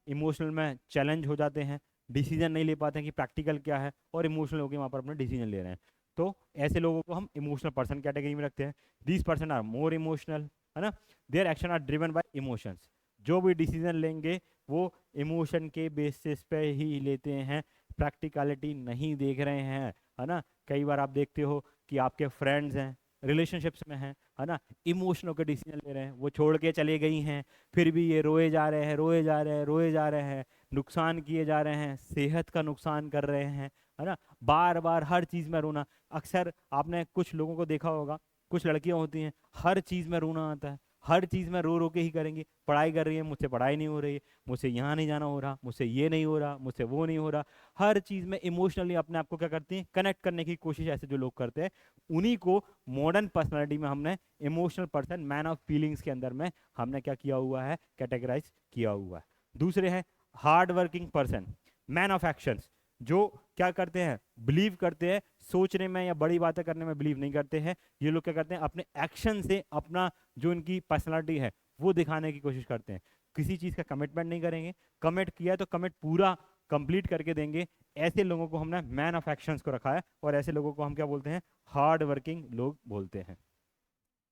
इमोशनल में चैलेंज हो जाते हैं, डिसीजन नहीं ले पाते हैं कि प्रैक्टिकल क्या है, और इमोशनल होकर वहाँ पर अपना डिसीजन ले रहे हैं। तो ऐसे लोगों को हम इमोशनल पर्सन कैटेगरी में रखते हैं। These person are more emotional, है ना, their action are driven by emotions. जो भी डिसीजन लेंगे वो इमोशन के बेसिस पे ही लेते हैं, प्रैक्टिकलिटी नहीं देख रहे हैं, है ना। कई बार आप देखते हो कि आपके फ्रेंड्स हैं, रिलेशनशिप्स में हैं, है ना, इमोशनल के डिसीजन ले रहे हैं, वो छोड़ के चले गई हैं, फिर भी ये रोए जा रहे हैं, रोए जा रहे हैं, रोए जा रहे हैं, नुकसान किए जा रहे हैं, सेहत का नुकसान कर रहे हैं, है ना, बार बार हर चीज़ में रोना। अक्सर आपने कुछ लोगों को देखा होगा, कुछ लड़कियां होती हैं हर चीज़ में रोना आता है, हर चीज़ में रो रो के ही करेंगी। पढ़ाई कर रही है, मुझसे पढ़ाई नहीं हो रही है, मुझसे यहाँ नहीं जाना हो रहा, मुझसे ये नहीं हो रहा, मुझसे वो नहीं हो रहा। हर चीज़ में इमोशनली अपने आप को क्या करती हैं, कनेक्ट करने की कोशिश ऐसे जो लोग करते हैं, उन्हीं को मॉडर्न पर्सनालिटी में हमने emotional person, man of feelings के अंदर में हमने क्या किया हुआ है, कैटेगराइज किया हुआ है। दूसरे हैं hard working person, man of actions, जो क्या करते हैं, बिलीव करते हैं, सोचने में या बड़ी बातें करने में बिलीव नहीं करते हैं। ये लोग क्या करते हैं, अपने एक्शन से अपना जो इनकी पर्सनालिटी है वो दिखाने की कोशिश करते हैं। किसी चीज़ का कमिटमेंट नहीं करेंगे, कमिट किया है तो कमिट पूरा कंप्लीट करके देंगे। ऐसे लोगों को हमने मैन ऑफ एक्शंस को रखा है, और ऐसे लोगों को हम क्या बोलते हैं, हार्ड वर्किंग लोग बोलते हैं।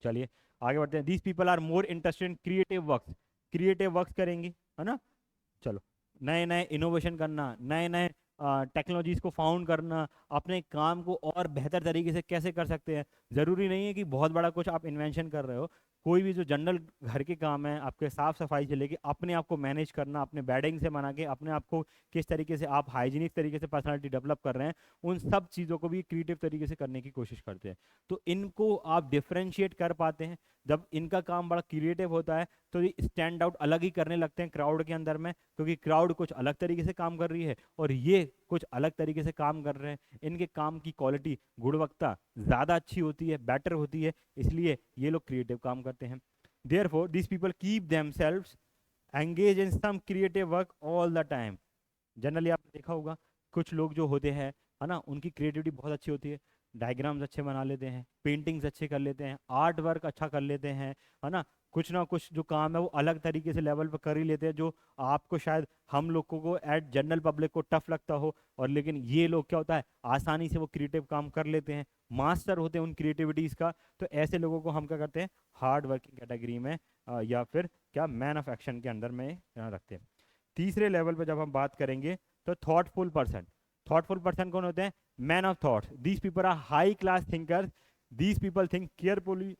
चलिए आगे बढ़ते हैं। These people are more interested in creative works, creative works करेंगे, है ना। चलो, नए नए इनोवेशन करना, नए नए टेक्नोलॉजीज को फाउंड करना, अपने काम को और बेहतर तरीके से कैसे कर सकते हैं। ज़रूरी नहीं है कि बहुत बड़ा कुछ आप इन्वेंशन कर रहे हो, कोई भी जो जनरल घर के काम है, आपके साफ सफाई से लेके अपने आप को मैनेज करना, अपने बेडिंग से बना के अपने आप को किस तरीके से आप हाइजीनिक तरीके से पर्सनालिटी डेवलप कर रहे हैं, उन सब चीज़ों को भी क्रिएटिव तरीके से करने की कोशिश करते हैं। तो इनको आप डिफ्रेंशिएट कर पाते हैं। जब इनका काम बड़ा क्रिएटिव होता है तो ये स्टैंड आउट अलग ही करने लगते हैं क्राउड के अंदर में, क्योंकि क्राउड कुछ अलग तरीके से काम कर रही है और ये कुछ अलग तरीके से काम कर रहे हैं। इनके काम की क्वालिटी, गुणवत्ता ज़्यादा अच्छी होती है, बेटर होती है, इसलिए ये लोग क्रिएटिव काम करते हैं। Therefore these people keep themselves engage in some creative work all the time. Generally आपने देखा होगा कुछ लोग जो होते हैं, है ना, उनकी क्रिएटिविटी बहुत अच्छी होती है, डायग्राम्स अच्छे बना लेते हैं, पेंटिंग्स अच्छे कर लेते हैं, आर्ट वर्क अच्छा कर लेते हैं, है ना। कुछ ना कुछ जो काम है वो अलग तरीके से लेवल पर कर ही लेते हैं, जो आपको शायद हम लोगों को एट जनरल पब्लिक को टफ लगता हो, और लेकिन ये लोग क्या होता है आसानी से वो क्रिएटिव काम कर लेते हैं, मास्टर होते हैं उन क्रिएटिविटीज़ का। तो ऐसे लोगों को हम क्या करते हैं, हार्ड वर्किंग कैटेगरी में या फिर क्या मैन ऑफ एक्शन के अंदर में रखते हैं। तीसरे लेवल पर जब हम बात करेंगे तो थॉटफुल पर्सन। थॉटफुल पर्सन कौन होते हैं, man of thoughts. These people are high class thinkers, these people think carefully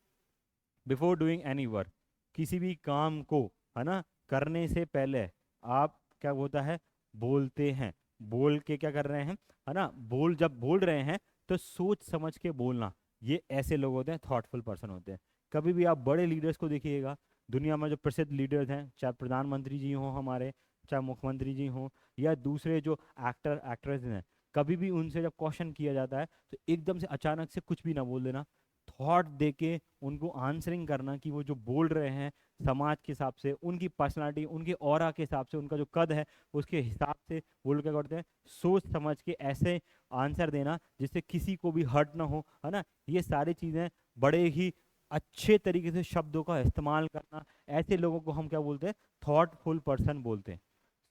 before doing any work. किसी भी काम को, है ना, करने से पहले आप क्या होता है, बोलते हैं, बोल के क्या कर रहे हैं, है ना, जब बोल रहे हैं तो सोच समझ के बोलना। ये ऐसे लोग होते हैं, थॉटफुल पर्सन होते हैं। कभी भी आप बड़े लीडर्स को देखिएगा, दुनिया में जो प्रसिद्ध लीडर्स हैं, चाहे प्रधानमंत्री जी हों हमारे, चाहे मुख्यमंत्री जी हों, या दूसरे जो एक्टर एक्ट्रेस हैं, कभी भी उनसे जब क्वेश्चन किया जाता है तो एकदम से अचानक से कुछ भी ना बोल देना, थॉट दे के उनको आंसरिंग करना कि वो जो बोल रहे हैं समाज के हिसाब से, उनकी पर्सनालिटी, उनके ऑरा के हिसाब से, उनका जो कद है उसके हिसाब से वो लोग क्या करते हैं, सोच समझ के ऐसे आंसर देना जिससे किसी को भी हर्ट ना हो, है ना। ये सारी चीज़ें बड़े ही अच्छे तरीके से शब्दों का इस्तेमाल करना, ऐसे लोगों को हम क्या बोलते हैं, थॉटफुल पर्सन बोलते हैं।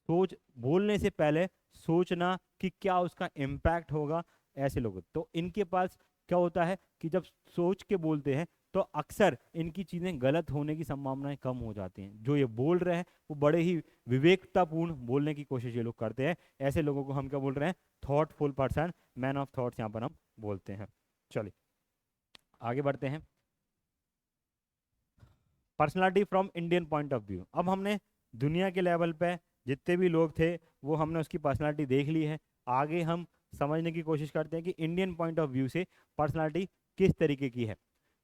सोच, बोलने से पहले सोचना कि क्या उसका इम्पैक्ट होगा, ऐसे लोग। तो इनके पास क्या होता है कि जब सोच के बोलते हैं तो अक्सर इनकी चीज़ें गलत होने की संभावनाएं कम हो जाती हैं। जो ये बोल रहे हैं वो बड़े ही विवेकतापूर्ण बोलने की कोशिश ये लोग करते हैं। ऐसे लोगों को हम क्या बोल रहे हैं, thoughtful person, man of thoughts यहाँ पर हम बोलते हैं। चलिए आगे बढ़ते हैं। Personality from Indian point of view. अब हमने दुनिया के लेवल पे जितने भी लोग थे वो हमने उसकी पर्सनालिटी देख ली है। आगे हम समझने की कोशिश करते हैं कि इंडियन पॉइंट ऑफ व्यू से पर्सनालिटी किस तरीके की है।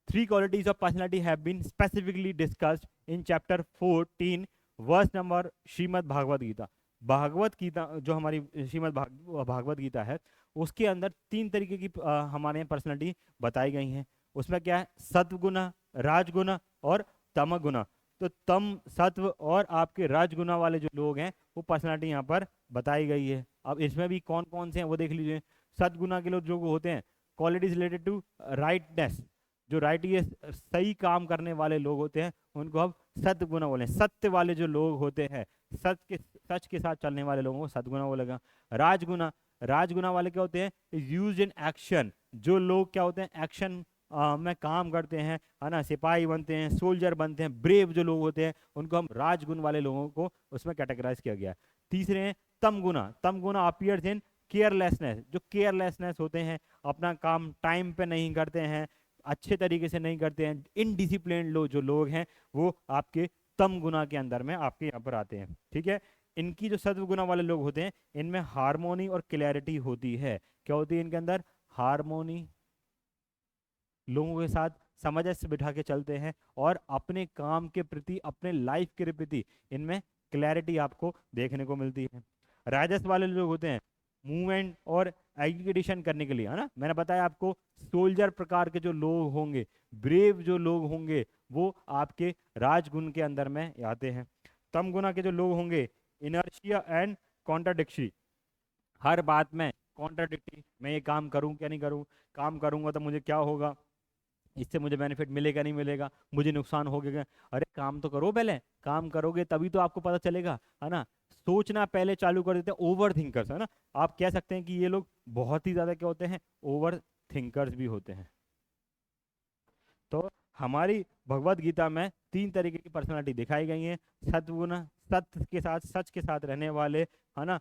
3 qualities of personality have been specifically discussed in chapter 14 verse number Shrimad Bhagavat Gita. Bhagavat Gita जो हमारी श्रीमद् भागवत गीता है, उसके अंदर 3 तरीके की हमारे यहाँ पर्सनालिटी बताई गई हैं। उसमें क्या है, सत्वगुण, राजगुण और तमगुण। तो तम, सत्व और आपके राजगुणा वाले जो लोग हैं वो पर्सनालिटी यहाँ पर बताई गई है। अब इसमें भी कौन कौन से हैं वो देख लीजिए। सद्गुणा के लोग जो होते हैं, क्वालिटीज रिलेटेड टू राइटनेस, जो राइट, ये सही काम करने वाले लोग होते हैं उनको हम सद्गुणा बोले। सत्य वाले जो लोग होते हैं, सच के साथ चलने वाले लोगों को सद्गुणा बोलेगा। राजगुणा, राजगुणा वाले क्या होते हैं, यूज इन एक्शन। जो लोग क्या होते हैं, एक्शन में काम करते हैं, है ना, सिपाही बनते हैं, सोल्जर बनते हैं, ब्रेव जो लोग होते हैं उनको हम राजगुण वाले लोगों को उसमें कैटेगराइज किया गया है। तीसरे हैं तमगुणा। तमगुणा अपीयर्स इन केयरलेसनेस। जो केयरलेसनेस होते हैं, अपना काम टाइम पे नहीं करते हैं, अच्छे तरीके से नहीं करते हैं, इनडिसिप्लिन लोग जो लोग हैं वो आपके तम गुना के अंदर में आपके यहाँ पर आते हैं। ठीक है। इनकी जो सत्व गुना वाले लोग होते हैं इनमें हार्मोनी और क्लैरिटी होती है। क्या होती है इनके अंदर, हार्मोनी, लोगों के साथ समझ से बिठा के चलते हैं, और अपने काम के प्रति, अपने लाइफ के प्रति इनमें क्लैरिटी आपको देखने को मिलती है। राजस वाले लोग होते हैं मूवमेंट और एग्जीक्यूशन करने के लिए, है ना, मैंने बताया आपको, सोल्जर प्रकार के जो लोग होंगे, ब्रेव जो लोग होंगे वो आपके राजगुण के अंदर में आते हैं। तम गुना के जो लोग होंगे, इनर्शिया एंड कॉन्ट्राडिक्शरी, हर बात में कॉन्ट्राडिक्टरी, मैं ये काम करूं क्या नहीं करूं, काम करूंगा तो मुझे क्या होगा, इससे मुझे बेनिफिट मिलेगा नहीं मिलेगा, मुझे नुकसान हो गया, अरे काम तो करो, पहले काम करोगे तभी तो आपको पता चलेगा, है ना। सोचना पहले चालू कर देते हैं, ओवर थिंकर्स, है ना। आप कह सकते हैं कि ये लोग बहुत ही ज्यादा क्या होते हैं, ओवर थिंकर्स भी होते हैं। तो हमारी भगवत गीता में तीन तरीके की पर्सनालिटी दिखाई गई है। सद्गुण, सत्य के साथ, सच के साथ रहने वाले, है ना,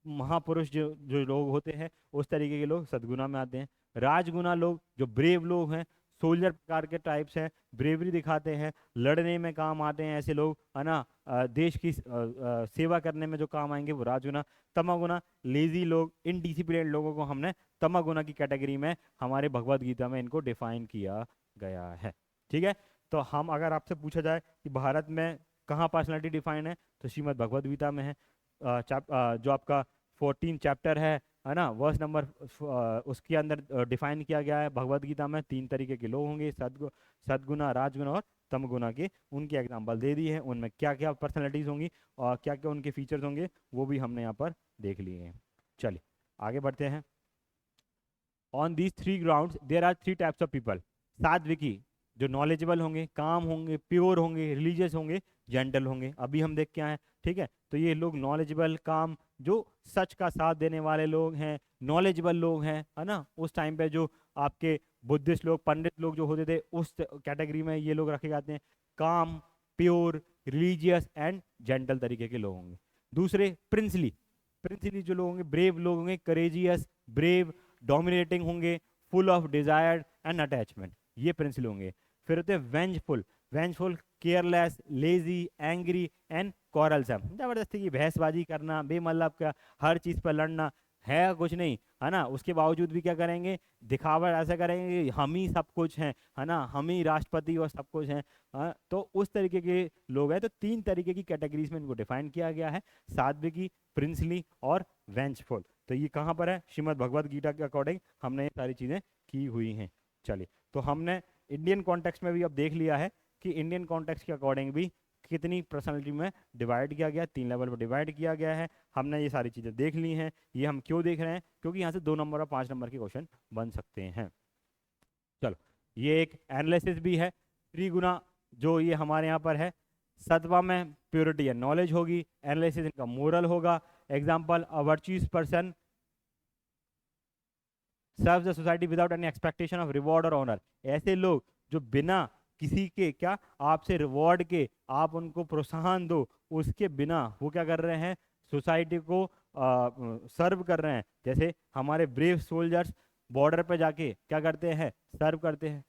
महापुरुष जो जो लोग होते हैं, उस तरीके के लोग सद्गुणा में आते हैं। राजगुणा लोग जो ब्रेव लोग हैं, सोल्जर प्रकार के टाइप्स हैं, ब्रेवरी दिखाते हैं, लड़ने में काम आते हैं ऐसे लोग, है ना, देश की सेवा करने में जो काम आएंगे वो राजगुणा। तमगुणा लेजी लोग, इनडिसिप्लिन लोगों को हमने तमगुणा की कैटेगरी में हमारे भगवत गीता में इनको डिफाइन किया गया है। ठीक है। तो हम अगर आपसे पूछा जाए कि भारत में कहाँ पर्सनालिटी डिफाइन है, तो श्रीमद् भगवद गीता में है। जो आपका 14 चैप्टर है ना, वर्स नंबर उसके अंदर डिफाइन किया गया है भगवद गीता में तीन तरीके के लोग होंगे, सद्गुणा, राजगुणा और तमगुणा के। उनके एग्जाम्पल दे दिए हैं, उनमें क्या क्या पर्सनैलिटीज होंगी और क्या क्या उनके फीचर्स होंगे, वो भी हमने यहाँ पर देख लिए हैं। चलिए आगे बढ़ते हैं। On these three grounds there are three types of people. सात्विकी जो नॉलेजेबल होंगे, काम होंगे, प्योर होंगे, रिलीजियस होंगे, जेंटल होंगे। अभी हम देख के आए हैं। ठीक है। तो ये लोग नॉलेजेबल, काम, जो सच का साथ देने वाले लोग हैं, नॉलेजेबल लोग हैं, है ना। उस टाइम पे जो आपके बुद्धिस्ट लोग, पंडित लोग जो होते थे, उस कैटेगरी में ये लोग रखे जाते हैं। काम, प्योर, रिलीजियस एंड जेंटल तरीके के लोग होंगे। दूसरे प्रिंसली, प्रिंसली जो लोग होंगे, ब्रेव लोग होंगे, करेजियस, ब्रेव, डोमिनेटिंग होंगे, full of desire and attachment, ये प्रिंसिपल होंगे। फिर होते हैं vengeful, vengeful, careless, lazy, angry and quarrelsome, जबरदस्ती की बहसबाजी करना, बेमतलब का हर चीज पर लड़ना, है कुछ नहीं, है ना, उसके बावजूद भी क्या करेंगे, दिखावा ऐसा करेंगे कि हम ही सब कुछ हैं, है ना, हम ही राष्ट्रपति और सब कुछ हैं। तो उस तरीके के लोग हैं। तो तीन तरीके की कैटेगरीज में इनको डिफाइन किया गया है, सात्विकी, प्रिंसली और वेंचफुल। तो ये कहाँ पर है, श्रीमद् भगवद गीता के अकॉर्डिंग हमने ये सारी चीज़ें की हुई हैं। चलिए, तो हमने इंडियन कॉन्टेक्स्ट में भी अब देख लिया है कि इंडियन कॉन्टेक्स्ट के अकॉर्डिंग भी कितनी पर्सनैलिटी में डिवाइड किया गया, तीन लेवल में डिवाइड किया गया है। हमने ये सारी चीज़ें देख ली हैं। ये हम क्यों देख रहे हैं, क्योंकि यहाँ से 2 नंबर और 5 नंबर के क्वेश्चन बन सकते हैं। चलो, ये एक एनालिसिस भी है। त्रिगुणा जो ये हमारे यहाँ पर है, सत्वा में प्योरिटी एंड नॉलेज होगी, एनालिसिस इनका मोरल होगा। Example, a virtuous person serve the society without any expectation of reward और ऑनर। ऐसे लोग जो बिना किसी के क्या आपसे रिवॉर्ड के आप उनको प्रोत्साहन दो, उसके बिना वो क्या कर रहे हैं, सोसाइटी को सर्व कर रहे हैं। जैसे हमारे ब्रेव सोल्जर्स बॉर्डर पे जाके क्या करते हैं, सर्व करते हैं,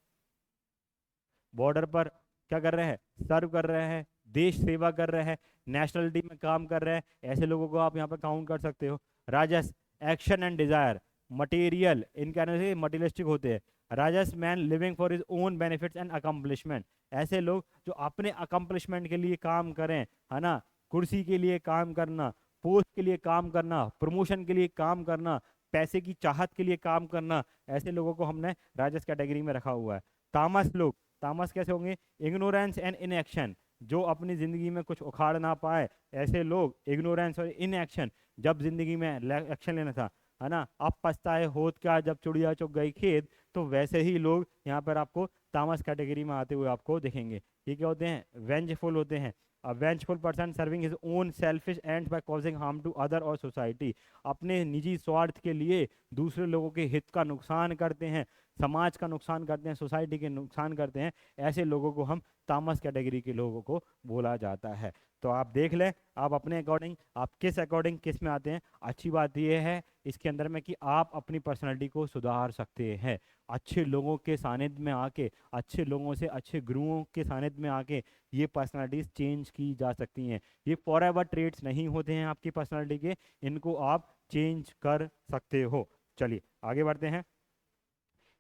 बॉर्डर पर क्या कर रहे हैं, सर्व कर रहे हैं, देश सेवा कर रहे हैं, नेशनलिटी में काम कर रहे हैं। ऐसे लोगों को आप यहाँ पर काउंट कर सकते हो। राजस, एक्शन एंड डिजायर, मटेरियल, इनके आने से मटेरियलिस्टिक होते हैं। राजस man living for his own benefits and accomplishment, ऐसे लोग जो अपने अकम्पलिशमेंट के लिए काम करें, है ना, कुर्सी के लिए काम करना, पोस्ट के लिए काम करना, प्रमोशन के लिए काम करना, पैसे की चाहत के लिए काम करना, ऐसे लोगों को हमने राजस कैटेगरी में रखा हुआ है। तामस लोग, तामस कैसे होंगे, इग्नोरेंस एंड इनएक्शन, जो अपनी जिंदगी में कुछ उखाड़ ना पाए, ऐसे लोग, इग्नोरेंस और इनएक्शन, जब जिंदगी में एक्शन लेना था, है ना, अब पछताए होत क्या जब चिड़िया चुग गई खेत, तो वैसे ही लोग यहाँ पर आपको तामस कैटेगरी में आते हुए आपको दिखेंगे। ये क्या होते हैं, वेंजफुल होते हैं। A vengeful person serving his own selfish ends by causing harm to other और society, अपने निजी स्वार्थ के लिए दूसरे लोगों के हित का नुकसान करते हैं, समाज का नुकसान करते हैं, सोसाइटी के नुकसान करते हैं। ऐसे लोगों को हम तामस कैटेगरी के लोगों को बोला जाता है। तो आप देख लें, आप अपने अकॉर्डिंग, आप किस अकॉर्डिंग किस में आते हैं। अच्छी बात यह है इसके अंदर में कि आप अपनी पर्सनैलिटी को सुधार सकते हैं। अच्छे लोगों के सानिध्य में आके, अच्छे लोगों से, अच्छे गुरुओं के सानिध्य में आके ये पर्सनालिटीज चेंज की जा सकती हैं। ये फॉरएवर ट्रेड्स नहीं होते हैं आपकी पर्सनालिटी के, इनको आप चेंज कर सकते हो। चलिए आगे बढ़ते हैं।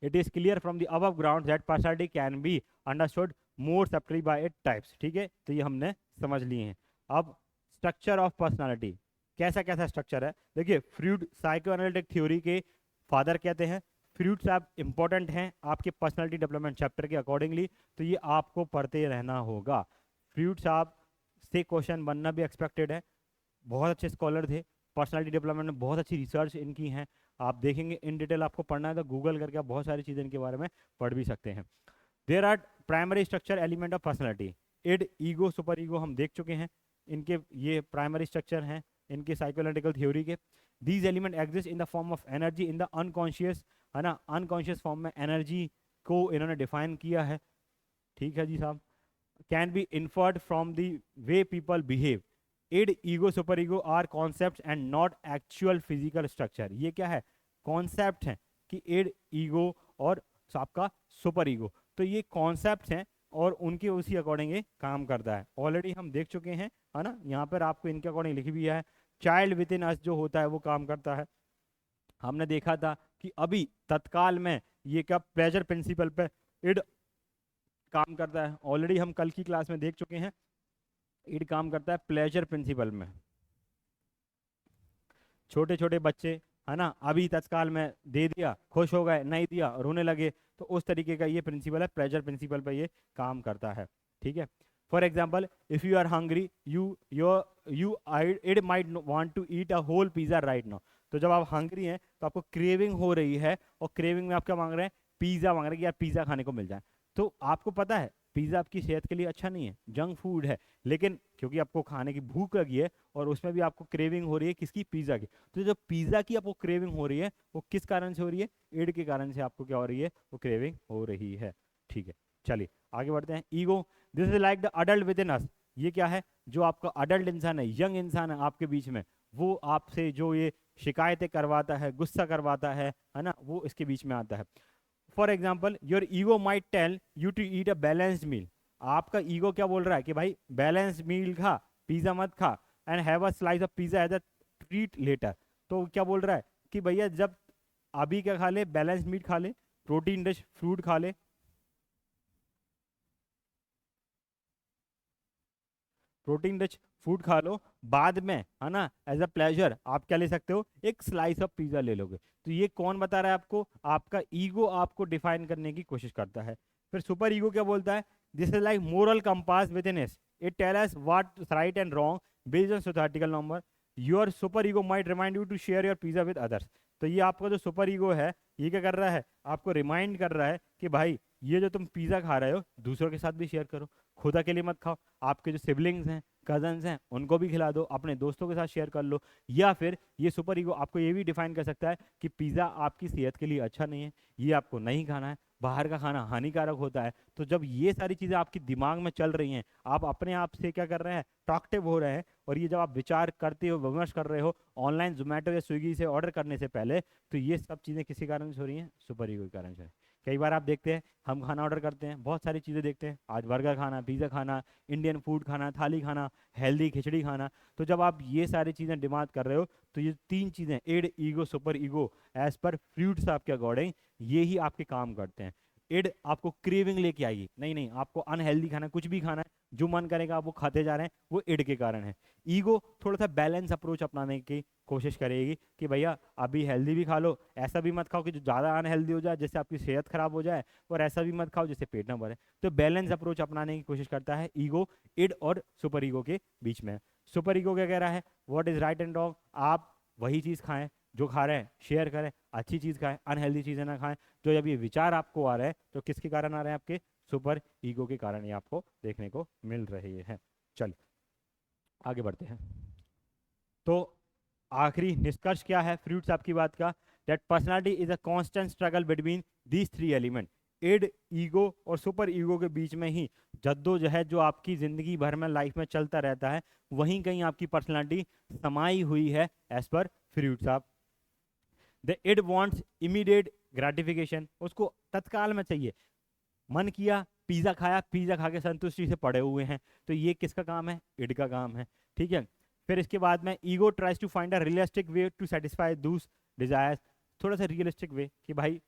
It is clear from the above ground that personality can be understood more separately by it types. ठीक है, तो ये हमने समझ लिए हैं। अब स्ट्रक्चर ऑफ पर्सनालिटी, कैसा कैसा स्ट्रक्चर है, देखिए फ्रूड साइको एनालिटिक थ्योरी के फादर कहते हैं फ्रूट्स आप इंपॉर्टेंट हैं आपके पर्सनालिटी डेवलपमेंट चैप्टर के अकॉर्डिंगली, तो ये आपको पढ़ते रहना होगा। फ्रूट्स आप से क्वेश्चन बनना भी एक्सपेक्टेड है। बहुत अच्छे स्कॉलर थे, पर्सनालिटी डेवलपमेंट में बहुत अच्छी रिसर्च इनकी हैं। आप देखेंगे इन डिटेल, आपको पढ़ना है तो गूगल करके आप बहुत सारी चीज़ें इनके बारे में पढ़ भी सकते हैं। There are primary structure element of personality, id, ego, super ego हम देख चुके हैं, इनके ये प्राइमरी स्ट्रक्चर हैं इनके साइकोलॉजिकल थ्योरी के। These element exist in the form of energy in the unconscious, है ना, अनकॉन्शियस फॉर्म में एनर्जी को इन्होंने डिफाइन किया है, ठीक है जी साहब। Can be inferred from the way people behave, id, ego, super ego are concept and not actual physical structure. ये क्या है, कॉन्सेप्ट है कि इड, ईगो और आपका सुपर ईगो, तो ये कॉन्सेप्ट हैं और उनके उसी अकॉर्डिंग ये काम करता है। ऑलरेडी हम देख चुके हैं, है ना, यहाँ पर आपको इनके अकॉर्डिंग लिखी भी है। चाइल्ड विद इन अस जो होता है वो काम करता है। हमने देखा था कि अभी तत्काल में ये क्या प्लेजर प्रिंसिपल पे इड काम करता है, ऑलरेडी हम कल की क्लास में देख चुके हैं। इड काम करता है प्लेजर प्रिंसिपल में। छोटे छोटे बच्चे, है ना, अभी तत्काल में दे दिया, खुश हो गए, नहीं दिया रोने लगे, तो उस तरीके का ये प्रिंसिपल है, प्लेजर प्रिंसिपल पर ये काम करता है, ठीक है। For example, if you are hungry, you it might want to eat a whole pizza right now. तो जब आप हंग्री हैं तो आपको क्रेविंग हो रही है, और क्रेविंग में आप क्या मांग रहे हैं, पिज्जा मांग रहे हैं कि यार पिज्जा खाने को मिल जाए। तो आपको पता है पिज्जा आपकी सेहत के लिए अच्छा नहीं है, जंक फूड है, लेकिन क्योंकि आपको खाने की भूख लगी है और उसमें भी आपको क्रेविंग हो रही है किसकी, पिज्जा की, तो जो पिज्जा की आपको क्रेविंग हो रही है वो किस कारण से हो रही है, इड के कारण से आपको क्या हो रही है, वो क्रेविंग हो रही है, ठीक है। चलिए आगे बढ़ते हैं। Ego, this is like the adult within us. ये क्या है, जो आपका अडल्ट इंसान है, यंग इंसान है आपके बीच में, वो आपसे जो ये शिकायतें करवाता है, गुस्सा करवाता है ना, वो इसके बीच में आता है। For example, your ego might tell you to eat a balanced meal. आपका ईगो क्या बोल रहा है कि भाई बैलेंस मील खा, पिज्जा मत खा, and have a slice of pizza as a treat later. तो क्या बोल रहा है कि भैया जब अभी क्या खा ले, बैलेंस मीट खा ले, प्रोटीन रिच फ्रूट खा ले, प्रोटीन रिच फूड खा लो, बाद में, है ना, एज अ प्लेजर आप क्या ले सकते हो, एक स्लाइस ऑफ पिज्जा ले लोगे। तो ये कौन बता रहा है आपको, आपका ईगो आपको डिफाइन करने की कोशिश करता है। फिर सुपर ईगो क्या बोलता है, this is like moral compass within us, it tell us what right and wrong based on societal norm. Your super ego might remind you to share your pizza with others. तो ये आपका जो super ego है, ये क्या कर रहा है, आपको रिमाइंड कर रहा है कि भाई ये जो तुम पिज्जा खा रहे हो दूसरों के साथ भी शेयर करो, खुद अकेले मत खाओ, आपके जो सिबलिंग्स हैं, कजन्स हैं, उनको भी खिला दो, अपने दोस्तों के साथ शेयर कर लो। या फिर ये सुपर ईगो आपको ये भी डिफाइन कर सकता है कि पिज़्ज़ा आपकी सेहत के लिए अच्छा नहीं है, ये आपको नहीं खाना है, बाहर का खाना हानिकारक होता है। तो जब ये सारी चीज़ें आपके दिमाग में चल रही हैं, आप अपने आप से क्या कर रहे हैं, टॉक्टिव हो रहे हैं, और ये जब आप विचार करते हो, विमर्श कर रहे हो ऑनलाइन जोमेटो या स्विगी से ऑर्डर करने से पहले, तो ये सब चीज़ें किसी कारण से हो रही हैं, सुपर ईगो के कारण से। कई बार आप देखते हैं हम खाना ऑर्डर करते हैं, बहुत सारी चीज़ें देखते हैं, आज बर्गर खाना, पिज़्ज़ा खाना, इंडियन फूड खाना, थाली खाना, हेल्दी खिचड़ी खाना। तो जब आप ये सारी चीज़ें डिमांड कर रहे हो, तो ये तीन चीज़ें, id, ego, super ego, as per Freud's आपके अकॉर्डिंग ये ही आपके काम करते हैं। इड आपको क्रेविंग लेके आएगी, नहीं नहीं आपको अनहेल्दी खाना, कुछ भी खाना है, जो मन करेगा आप वो खाते जा रहे हैं, वो इड के कारण है। ईगो थोड़ा सा बैलेंस अप्रोच अपनाने की कोशिश करेगी कि भैया अभी हेल्दी भी खा लो, ऐसा भी मत खाओ कि जो ज़्यादा अनहेल्दी हो जाए जिससे आपकी सेहत खराब हो जाए, और ऐसा भी मत खाओ जिससे पेट ना भरे। तो बैलेंस अप्रोच अपनाने की कोशिश करता है ईगो, इड और सुपर ईगो के बीच में। सुपर ईगो क्या कह रहा है, what is right and wrong, आप वही चीज़ खाएं जो खा रहे हैं, शेयर करें, अच्छी चीज़ खाएं, अनहेल्दी चीज़ें ना खाएं। जो जब ये विचार आपको आ रहे हैं तो किसके कारण आ रहे हैं, आपके सुपर ईगो के कारण ये आपको देखने को मिल रहे हैं। चलिए आगे बढ़ते हैं। तो आखिरी निष्कर्ष क्या है फ्रूट्स आपकी बात का, that personality is a constant struggle between these three element, id, ego और सुपर ईगो के बीच में ही जद्दोजहद जो आपकी जिंदगी भर में लाइफ में चलता रहता है, वहीं कहीं आपकी पर्सनालिटी समाई हुई है एज पर फ्रूट्स आप। The id wants immediate gratification, उसको तत्काल में चाहिए, मन किया पिज्जा खाया, पिज्जा खा के संतुष्टि से पड़े हुए हैं, तो ये किसका काम है, इड का काम है, ठीक है। फिर इसके बाद में ego tries to find a realistic way to satisfy those desires, थोड़ा सा रियलिस्टिक वे कि भाई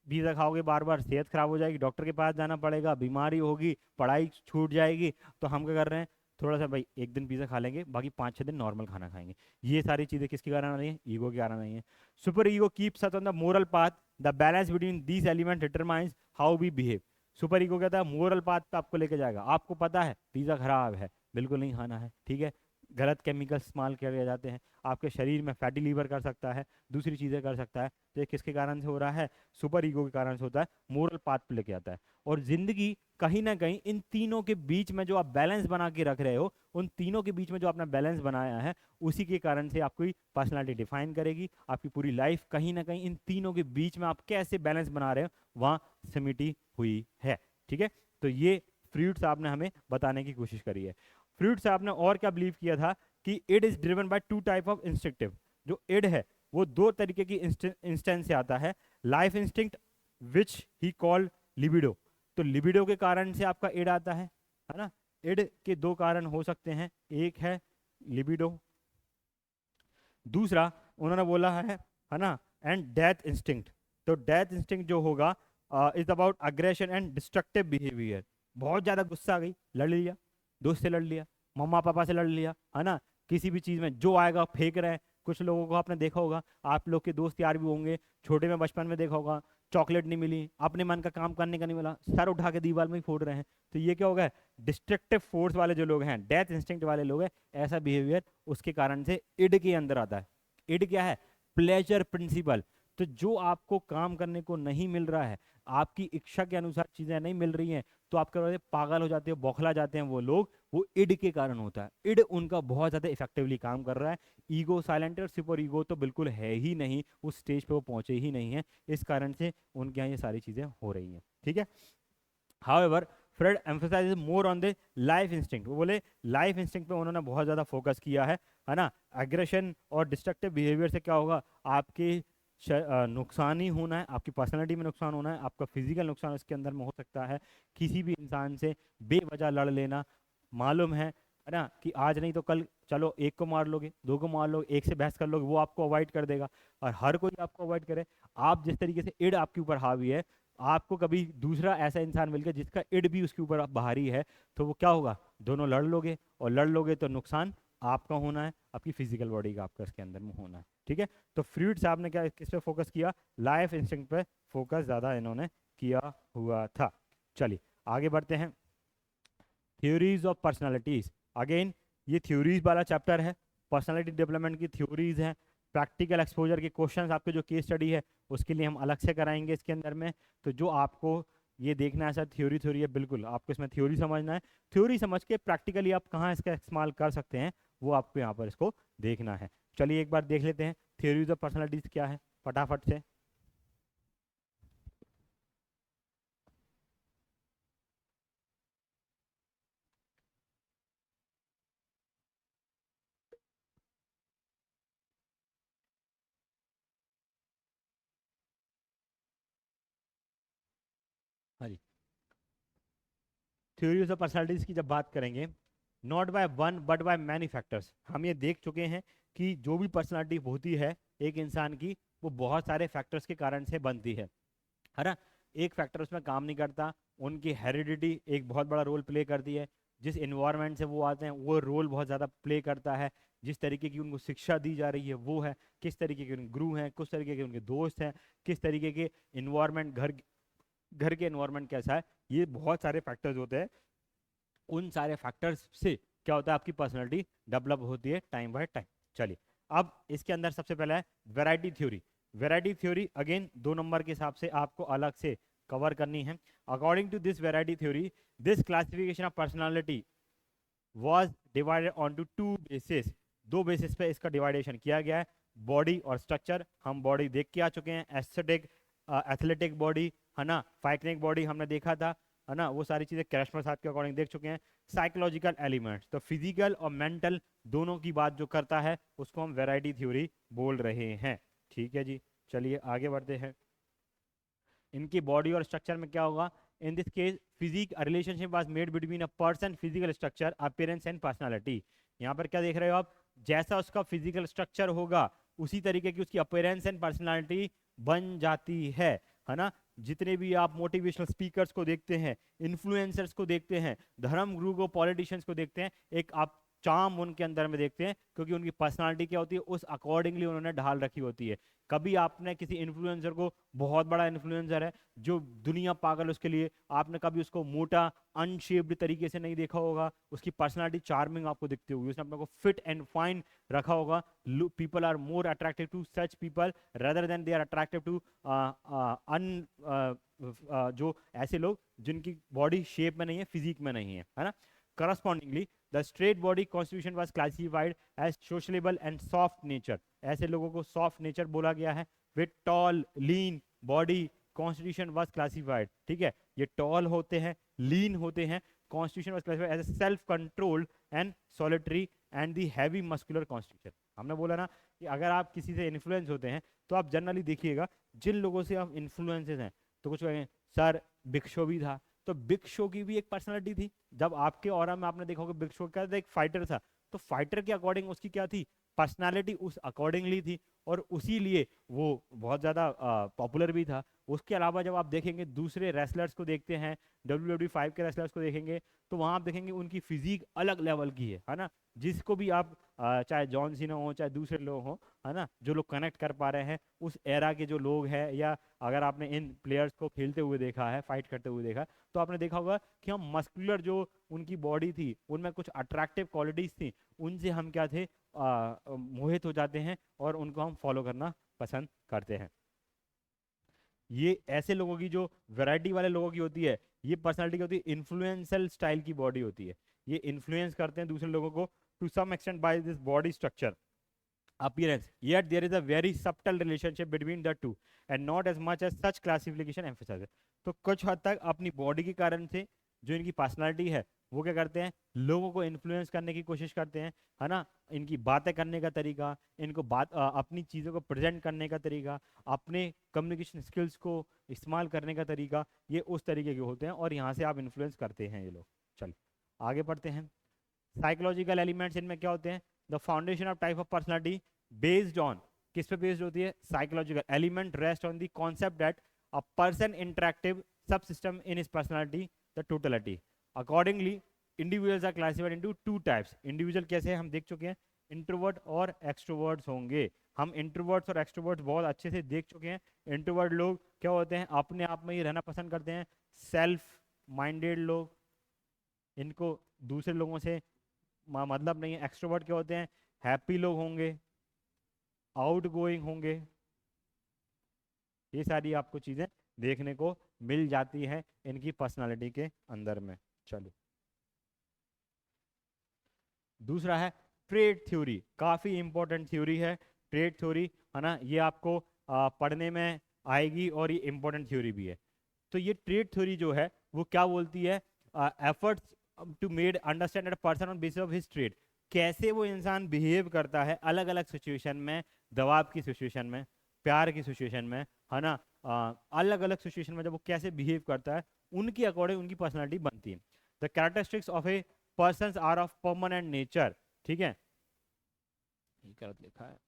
पिज्जा खाओगे बार बार सेहत खराब हो जाएगी, डॉक्टर के पास जाना पड़ेगा, बीमारी होगी, पढ़ाई छूट जाएगी, तो हम क्या कर रहे हैं, थोड़ा सा भाई एक दिन पिज्जा खा लेंगे, बाकी 5-6 दिन नॉर्मल खाना खाएंगे। ये सारी चीज़ें किसके कारण आ रही हैं, ईगो के कारण आ रही हैं। Super ego keeps us on the moral path, the balance between these element determines how we behave. Super ego कहता है मोरल पाथ पे आपको लेके जाएगा, आपको पता है पिज्जा खराब है, बिल्कुल नहीं खाना है, ठीक है, गलत केमिकल इस्तेमाल किए जाते हैं, आपके शरीर में फैटी लीवर कर सकता है, दूसरी चीज़ें कर सकता है। तो ये किसके कारण से हो रहा है? सुपर ईगो के कारण से होता है, मोरल पाथ पे लेके आता है। और जिंदगी कहीं ना कहीं इन तीनों के बीच में जो आप बैलेंस बना के रख रहे हो, उन तीनों के बीच में जो आपने बैलेंस बनाया है, उसी के कारण से आपकी पर्सनालिटी डिफाइन करेगी। आपकी पूरी लाइफ कहीं ना कहीं इन तीनों के बीच में आप कैसे बैलेंस बना रहे हो वहाँ सिमटी हुई है। ठीक है, तो ये फ्रूट्स आपने हमें बताने की कोशिश करी है। फ्रूट्स आपने और क्या बिलीव किया था कि id is driven by two type of instinctive. जो इड है वो दो तरीके की इंस्टेंस से आता है। Life instinct which he called libido, तो लिबिडो के कारण से आपका इड आता है ना। इड के दो कारण हो सकते हैं, एक है लिबिडो, दूसरा उन्होंने बोला है ना, एंड डेथ इंस्टिंक्ट। तो डेथ इंस्टिंक्ट जो होगा is about aggression and destructive behaviour. बहुत ज्यादा गुस्सा आ गई, लड़ लिया, दोस्त से लड़ लिया, मम्मा पापा से लड़ लिया, है ना, किसी भी चीज में जो आएगा फेंक रहे हैं। कुछ लोगों को आपने देखा होगा, आप लोग के दोस्त यार भी होंगे, छोटे में बचपन में देखा होगा, चॉकलेट नहीं मिली, अपने मन का काम करने का नहीं मिला, सर उठा के दीवार में ही फोड़ रहे हैं। तो ये क्या होगा? डिस्ट्रक्टिव फोर्स वाले जो लोग हैं, डेथ इंस्टिंक्ट वाले लोग हैं, ऐसा बिहेवियर उसके कारण से इड के अंदर आता है। इड क्या है? Pleasure principal. तो जो आपको काम करने को नहीं मिल रहा है, आपकी इच्छा के अनुसार चीजें नहीं मिल रही हैं, तो आप क्या होते हैं? पागल हो जाते हैं, बौखला जाते हैं वो लोग। वो इड के कारण होता है। इड उनका बहुत ज्यादा इफेक्टिवली काम कर रहा है। ईगो साइलेंट और सुपर ईगो तो बिल्कुल है ही नहीं, उस स्टेज पे वो पहुंचे ही नहीं है। इस कारण से उनके यहाँ ये सारी चीजें हो रही हैं। ठीक है, however Freud emphasizes more on the life instinct. वो बोले लाइफ इंस्टिंक्ट पे उन्होंने बहुत ज़्यादा फोकस किया है ना। एग्रेशन और डिस्ट्रक्टिव बिहेवियर से क्या होगा? आपके नुकसान ही होना है, आपकी पर्सनालिटी में नुकसान होना है, आपका फिजिकल नुकसान इसके अंदर में हो सकता है। किसी भी इंसान से बेवजह लड़ लेना, मालूम है ना, कि आज नहीं तो कल चलो एक को मार लोगे, दो को मार लोगे, एक से बहस कर लोगे, वो आपको अवॉइड कर देगा। और हर कोई आपको अवॉइड करे। आप जिस तरीके से इड आपके ऊपर हावी है, आपको कभी दूसरा ऐसा इंसान मिल गया जिसका इड भी उसके ऊपर भारी है, तो वो क्या होगा? दोनों लड़ लोगे, और लड़ लोगे तो नुकसान आपका होना है, आपकी फिजिकल बॉडी का आपका इसके अंदर में होना है। ठीक है, तो फ्रूट्स आपने क्या किस पे फोकस किया? लाइफ इंस्टिंक्ट पे फोकस ज़्यादा इन्होंने किया हुआ था। चलिए आगे बढ़ते हैं। थ्योरीज ऑफ पर्सनालिटीज, अगेन ये थ्योरीज वाला चैप्टर है। पर्सनालिटी डेवलपमेंट की थ्योरीज हैं। प्रैक्टिकल एक्सपोजर के क्वेश्चंस आपके जो केस स्टडी है उसके लिए हम अलग से कराएंगे इसके अंदर में। तो जो आपको ये देखना है सर थ्योरी थ्योरी है, बिल्कुल आपको इसमें थ्योरी समझना है। थ्योरी समझ के प्रैक्टिकली आप कहाँ इसका इस्तेमाल कर सकते हैं वो आपको यहाँ पर इसको देखना है। चलिए एक बार देख लेते हैं थ्योरीज ऑफ पर्सनालिटीज क्या है फटाफट से। हाँ जी, थ्योरीज ऑफ पर्सनालिटीज की जब बात करेंगे, not by one but by many factors. हम ये देख चुके हैं कि जो भी पर्सनालिटी होती है एक इंसान की, वो बहुत सारे फैक्टर्स के कारण से बनती है ना। एक फैक्टर उसमें काम नहीं करता, उनकी हेरिडिटी एक बहुत बड़ा रोल प्ले करती है। जिस इन्वायरमेंट से वो आते हैं वो रोल बहुत ज़्यादा प्ले करता है। जिस तरीके की उनको शिक्षा दी जा रही है वो है, किस तरीके के उनके गुरु हैं, किस तरीके के उनके दोस्त हैं, किस तरीके के इन्वायरमेंट, घर घर के इन्वायरमेंट कैसा है, ये बहुत सारे फैक्टर्स होते हैं। उन सारे फैक्टर्स से क्या होता है? आपकी पर्सनालिटी डेवलप होती है टाइम बाय टाइम। चलिए अब इसके अंदर सबसे पहला है variety theory. Variety theory again 2 number के हिसाब से आपको अलग से कवर करनी है। According to this variety theory, this classification of personality was divided on to 2 basis. 2 basis पे इसका डिवाइडेशन किया गया है। बॉडी और स्ट्रक्चर, हम बॉडी देख के आ चुके हैं, एस्थेटिक एथलेटिक बॉडी, है ना, फाइटनिक बॉडी हमने देखा था, है ना, वो सारी चीज़ें क्रैश साहब के अकॉर्डिंग देख चुके हैं। साइकोलॉजिकल एलिमेंट्स, तो फिजिकल और मेंटल दोनों की बात जो करता है उसको हम वैरायटी थ्योरी बोल रहे हैं। ठीक है जी, चलिए आगे बढ़ते हैं। इनकी बॉडी और स्ट्रक्चर में क्या होगा? In this case physique relationship was made between a person, physical structure, appearance and personality. यहाँ पर क्या देख रहे हो आप? जैसा उसका फिजिकल स्ट्रक्चर होगा उसी तरीके की उसकी अपीयरेंस एंड पर्सनालिटी बन जाती है ना। जितने भी आप मोटिवेशनल स्पीकर्स को देखते हैं, इन्फ्लुएंसर्स को देखते हैं, धर्म गुरु को, पॉलिटिशियंस को देखते हैं, एक आप चार्म उनके अंदर में देखते हैं, क्योंकि उनकी पर्सनालिटी क्या होती है उस अकॉर्डिंगली उन्होंने ढाल रखी होती है। कभी आपने किसी इन्फ्लुएंसर को, बहुत बड़ा इन्फ्लुएंसर है जो दुनिया पागल उसके लिए, आपने कभी उसको मोटा अनशेप्ड तरीके से नहीं देखा होगा, उसकी पर्सनालिटी चार्मिंग आपको दिखती होगी, उसने अपने को फिट एंड फाइन रखा होगा। People are more attractive to such people rather than they are attractive to अन जो ऐसे लोग जिनकी बॉडी शेप में नहीं है, फिजिक में नहीं है ना। Correspondingly, the straight body constitution was classified as sociable and soft nature. ऐसे लोगों को soft nature बोला गया है। With tall, lean body constitution was classified. ठीक है, ये tall होते हैं, lean होते हैं, constitution was classified as a self-controlled and solitary and the heavy muscular constitution. हमने बोला ना कि अगर आप किसी से इन्फ्लुएंस होते हैं तो आप जनरली देखिएगा जिन लोगों से आप इन्फ्लुएंसेस हैं, तो कुछ कहेंगे सर बिग शो भी था, तो बिग शो की भी एक पर्सनालिटी थी। जब आपके ऑरा में आपने देखा होगा बिग शो क्या था, एक फाइटर था, तो फाइटर के अकॉर्डिंग उसकी क्या थी पर्सनालिटी, उस अकॉर्डिंगली थी, और उसी लिए वो बहुत ज़्यादा पॉपुलर भी था। उसके अलावा जब आप देखेंगे दूसरे रेसलर्स को देखते हैं, WWE 5 के रेसलर्स को देखेंगे, तो वहाँ आप देखेंगे उनकी फिजिक अलग लेवल की है ना। जिसको भी आप चाहे जॉन सीना हो चाहे दूसरे लोग हों, है ना, जो लोग कनेक्ट कर पा रहे हैं उस एरा के जो लोग हैं, या अगर आपने इन प्लेयर्स को खेलते हुए देखा है, फाइट करते हुए देखा, तो आपने देखा होगा कि हम मस्कुलर जो उनकी बॉडी थी उनमें कुछ अट्रैक्टिव क्वालिटीज थी, उनसे हम क्या थे मोहित हो जाते हैं और उनको हम फॉलो करना पसंद करते हैं। ये ऐसे लोगों की जो वैरायटी वाले लोगों की होती है, ये पर्सनालिटी की होती है, इन्फ्लुएंशियल स्टाइल की बॉडी होती है। ये इन्फ्लुएंस करते हैं दूसरे लोगों को to some extent by this body structure appearance, yet there is a very subtle relationship between the two and not as much as such classification emphasizes. तो कुछ हद तक अपनी बॉडी के कारण से जो इनकी पर्सनालिटी है वो क्या करते हैं, लोगों को इन्फ्लुएंस करने की कोशिश करते हैं, है ना। इनकी बातें करने का तरीका, इनको अपनी चीज़ों को प्रेजेंट करने का तरीका, अपने कम्युनिकेशन स्किल्स को इस्तेमाल करने का तरीका, ये उस तरीके के होते हैं और यहाँ से आप इन्फ्लुएंस करते हैं ये लोग। चलो आगे पढ़ते हैं। साइकोलॉजिकल एलिमेंट्स इनमें क्या होते हैं, the foundation of type of personality based on, किस पे बेस्ड होती है, psychological element rest on the concept that a person interactive sub system in his personality the totality. Accordingly individuals are classified into two types. Individual कैसे हम देख चुके हैं, introvert और एक्सट्रोवर्ट्स होंगे। हम इंट्रोवर्ट्स और एक्सट्रोवर्ट्स बहुत अच्छे से देख चुके हैं। इंट्रोवर्ट लोग क्या होते हैं, अपने आप में ही रहना पसंद करते हैं, सेल्फ माइंडेड लोग, इनको दूसरे लोगों से मतलब नहीं है। एक्सट्रोवर्ट क्या होते हैं, हैप्पी लोग होंगे, आउट गोइंग होंगे, ये सारी आपको चीजें देखने को मिल जाती है इनकी पर्सनालिटी के अंदर में। चलो दूसरा है ट्रेड थ्योरी, काफी इंपॉर्टेंट थ्योरी है ट्रेड थ्योरी, है ना। ये आपको पढ़ने में आएगी और ये इंपॉर्टेंट थ्योरी भी है। तो ये ट्रेड थ्योरी जो है वो क्या बोलती है, efforts to made understand a person on basis of his trait, कैसे वो इंसान बिहेव करता है अलग अलग सिचुएशन में, दबाव की सिचुएशन में, प्यार की सिचुएशन में, है ना, अलग अलग सिचुएशन में जब वो कैसे बिहेव करता है उनके अकॉर्डिंग उनकी पर्सनालिटी बनती है। The characteristics of a person are of permanent nature, ठीक है, ये गलत लिखा है।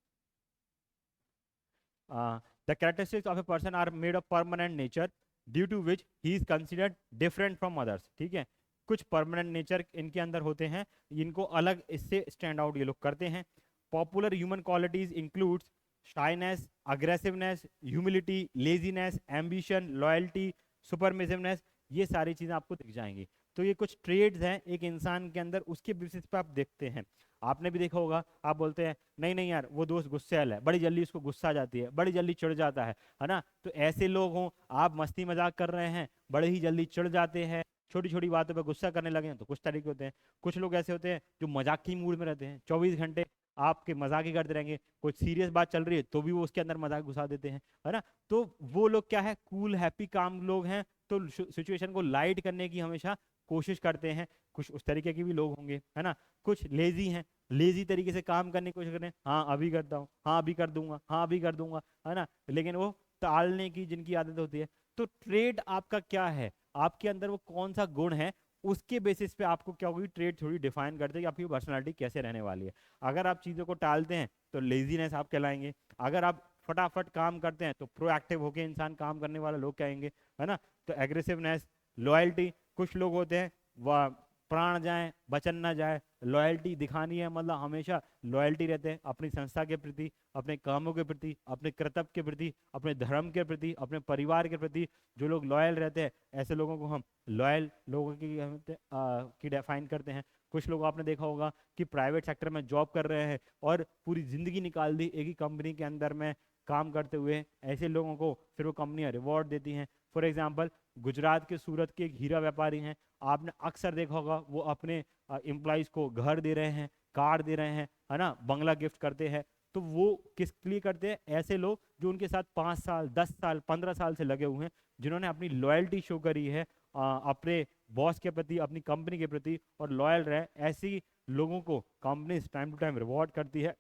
The characteristics of a person are made of permanent nature due to which he is considered different from others, ठीक है। कुछ परमानेंट नेचर इनके अंदर होते हैं, इनको अलग इससे स्टैंड आउट ये लोग करते हैं। Popular human qualities includes shyness, aggressiveness, humility, laziness, ambition, loyalty, submissiveness, ये सारी चीज़ें आपको दिख जाएंगी। तो ये कुछ ट्रेड्स हैं एक इंसान के अंदर, उसके बेसिस पे आप देखते हैं। आपने भी देखा होगा, आप बोलते हैं नहीं नहीं यार वो दोस्त गुस्सैल है, बड़ी जल्दी उसको गुस्सा आ जाती है, बड़ी जल्दी चिढ़ जाता है ना। तो ऐसे लोग हों, आप मस्ती मजाक कर रहे हैं, बड़े ही जल्दी चिढ़ जाते हैं, छोटी छोटी बातों पर गुस्सा करने लगे हैं, तो कुछ तरीके होते हैं। कुछ लोग ऐसे होते हैं जो मजाक की मूड में रहते हैं, 24 घंटे आपके मजाक ही करते रहेंगे, कुछ सीरियस बात चल रही है तो भी वो उसके अंदर मजाक घुसा देते हैं, है ना। तो वो लोग क्या है, कूल हैप्पी काम लोग हैं, तो सिचुएशन को लाइट करने की हमेशा कोशिश करते हैं। कुछ उस तरीके के भी लोग होंगे, है ना। कुछ लेजी हैं, लेजी तरीके से काम करने की कोशिश करें, हाँ अभी करता हूँ, हाँ अभी कर दूंगा, हाँ अभी कर दूंगा, है ना, लेकिन वो टालने की जिनकी आदत होती है। तो ट्रेड आपका क्या है, आपके अंदर वो कौन सा गुण है, उसके बेसिस पे आपको क्या होगी, ट्रेड थोड़ी डिफाइन करते हैं कि आपकी पर्सनालिटी कैसे रहने वाली है। अगर आप चीज़ों को टालते हैं तो लेजीनेस आप कहलाएंगे, अगर आप फटाफट काम करते हैं तो प्रोएक्टिव होकर इंसान काम करने वाला लोग कहेंगे, है ना। तो एग्रेसिवनेस, लॉयल्टी, कुछ लोग होते हैं वह प्राण जाए वचन ना जाए, लॉयल्टी दिखानी है, मतलब हमेशा लॉयल्टी रहते हैं अपनी संस्था के प्रति, अपने कामों के प्रति, अपने कर्तव्य के प्रति, अपने धर्म के प्रति, अपने परिवार के प्रति। जो लोग लॉयल रहते हैं ऐसे लोगों को हम लॉयल लोगों की डिफाइन करते हैं। कुछ लोग आपने देखा होगा कि प्राइवेट सेक्टर में जॉब कर रहे हैं और पूरी जिंदगी निकाल दी एक ही कंपनी के अंदर में काम करते हुए। ऐसे लोगों को फिर वो कंपनियां रिवॉर्ड देती हैं। फॉर एग्जांपल गुजरात के सूरत के एक हीरा व्यापारी हैं, आपने अक्सर देखा होगा वो अपने एम्प्लॉयज़ को घर दे रहे हैं, कार दे रहे हैं, है ना, बंगला गिफ्ट करते हैं। तो वो किस लिए करते हैं? ऐसे लोग जो उनके साथ 5 साल 10 साल 15 साल से लगे हुए हैं, जिन्होंने अपनी लॉयल्टी शो करी है अपने बॉस के प्रति, अपनी कंपनी के प्रति, और लॉयल रहे। ऐसी लोगों को company time to time reward करती है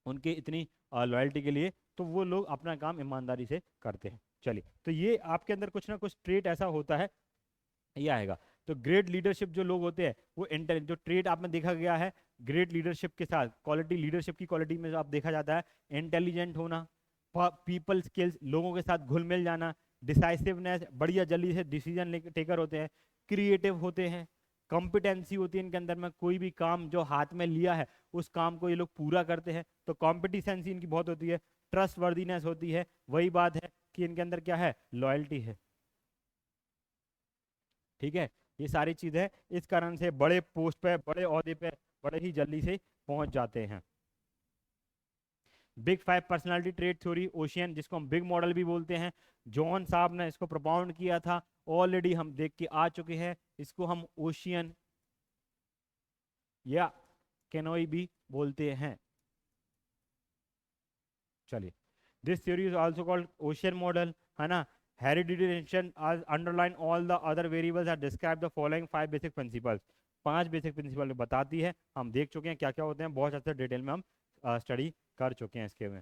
उनके इतनी लॉयल्टी के लिए। तो वो लोग अपना काम ईमानदारी से करते हैं। चलिए, तो ये आपके अंदर कुछ ना कुछ ट्रेट ऐसा होता है, ये आएगा। तो ग्रेट लीडरशिप जो लोग होते हैं वो जो ट्रेट आप में देखा गया है ग्रेट लीडरशिप के साथ, क्वालिटी लीडरशिप की क्वालिटी में जो आप देखा जाता है इंटेलिजेंट होना, पीपल स्किल्स, लोगों के साथ घुल मिल जाना, डिसाइसिवनेस, बढ़िया जल्दी से डिसीजन टेकर होते हैं, क्रिएटिव होते हैं, कॉम्पिटेंसी होती है इनके अंदर में, कोई भी काम जो हाथ में लिया है उस काम को ये लोग पूरा करते हैं। तो कॉम्पिटिशनसी इनकी बहुत होती है, ट्रस्ट वर्दीनेस होती है। वही बात है कि इनके अंदर क्या है? लॉयल्टी है। ठीक है, ये सारी चीजें इस कारण से बड़े पोस्ट पे, बड़े ओहदे पे बड़े ही जल्दी से पहुंच जाते हैं। Big 5 personality trait theory, ocean, जिसको हम बिग मॉडल भी बोलते हैं, जॉन साहब ने इसको प्रोपाउंड किया था, ऑलरेडी हम देख के आ चुके हैं। इसको हम ओशियन या केनोई भी बोलते हैं। चलिए, this theory is also called ocean model, है ना। Heredity relation underline all the other variables are describe the following 5 basic principles. 5 basic principle बताती है, हम देख चुके हैं क्या क्या होते हैं, बहुत अच्छे डिटेल में हम स्टडी कर चुके हैं इसके में।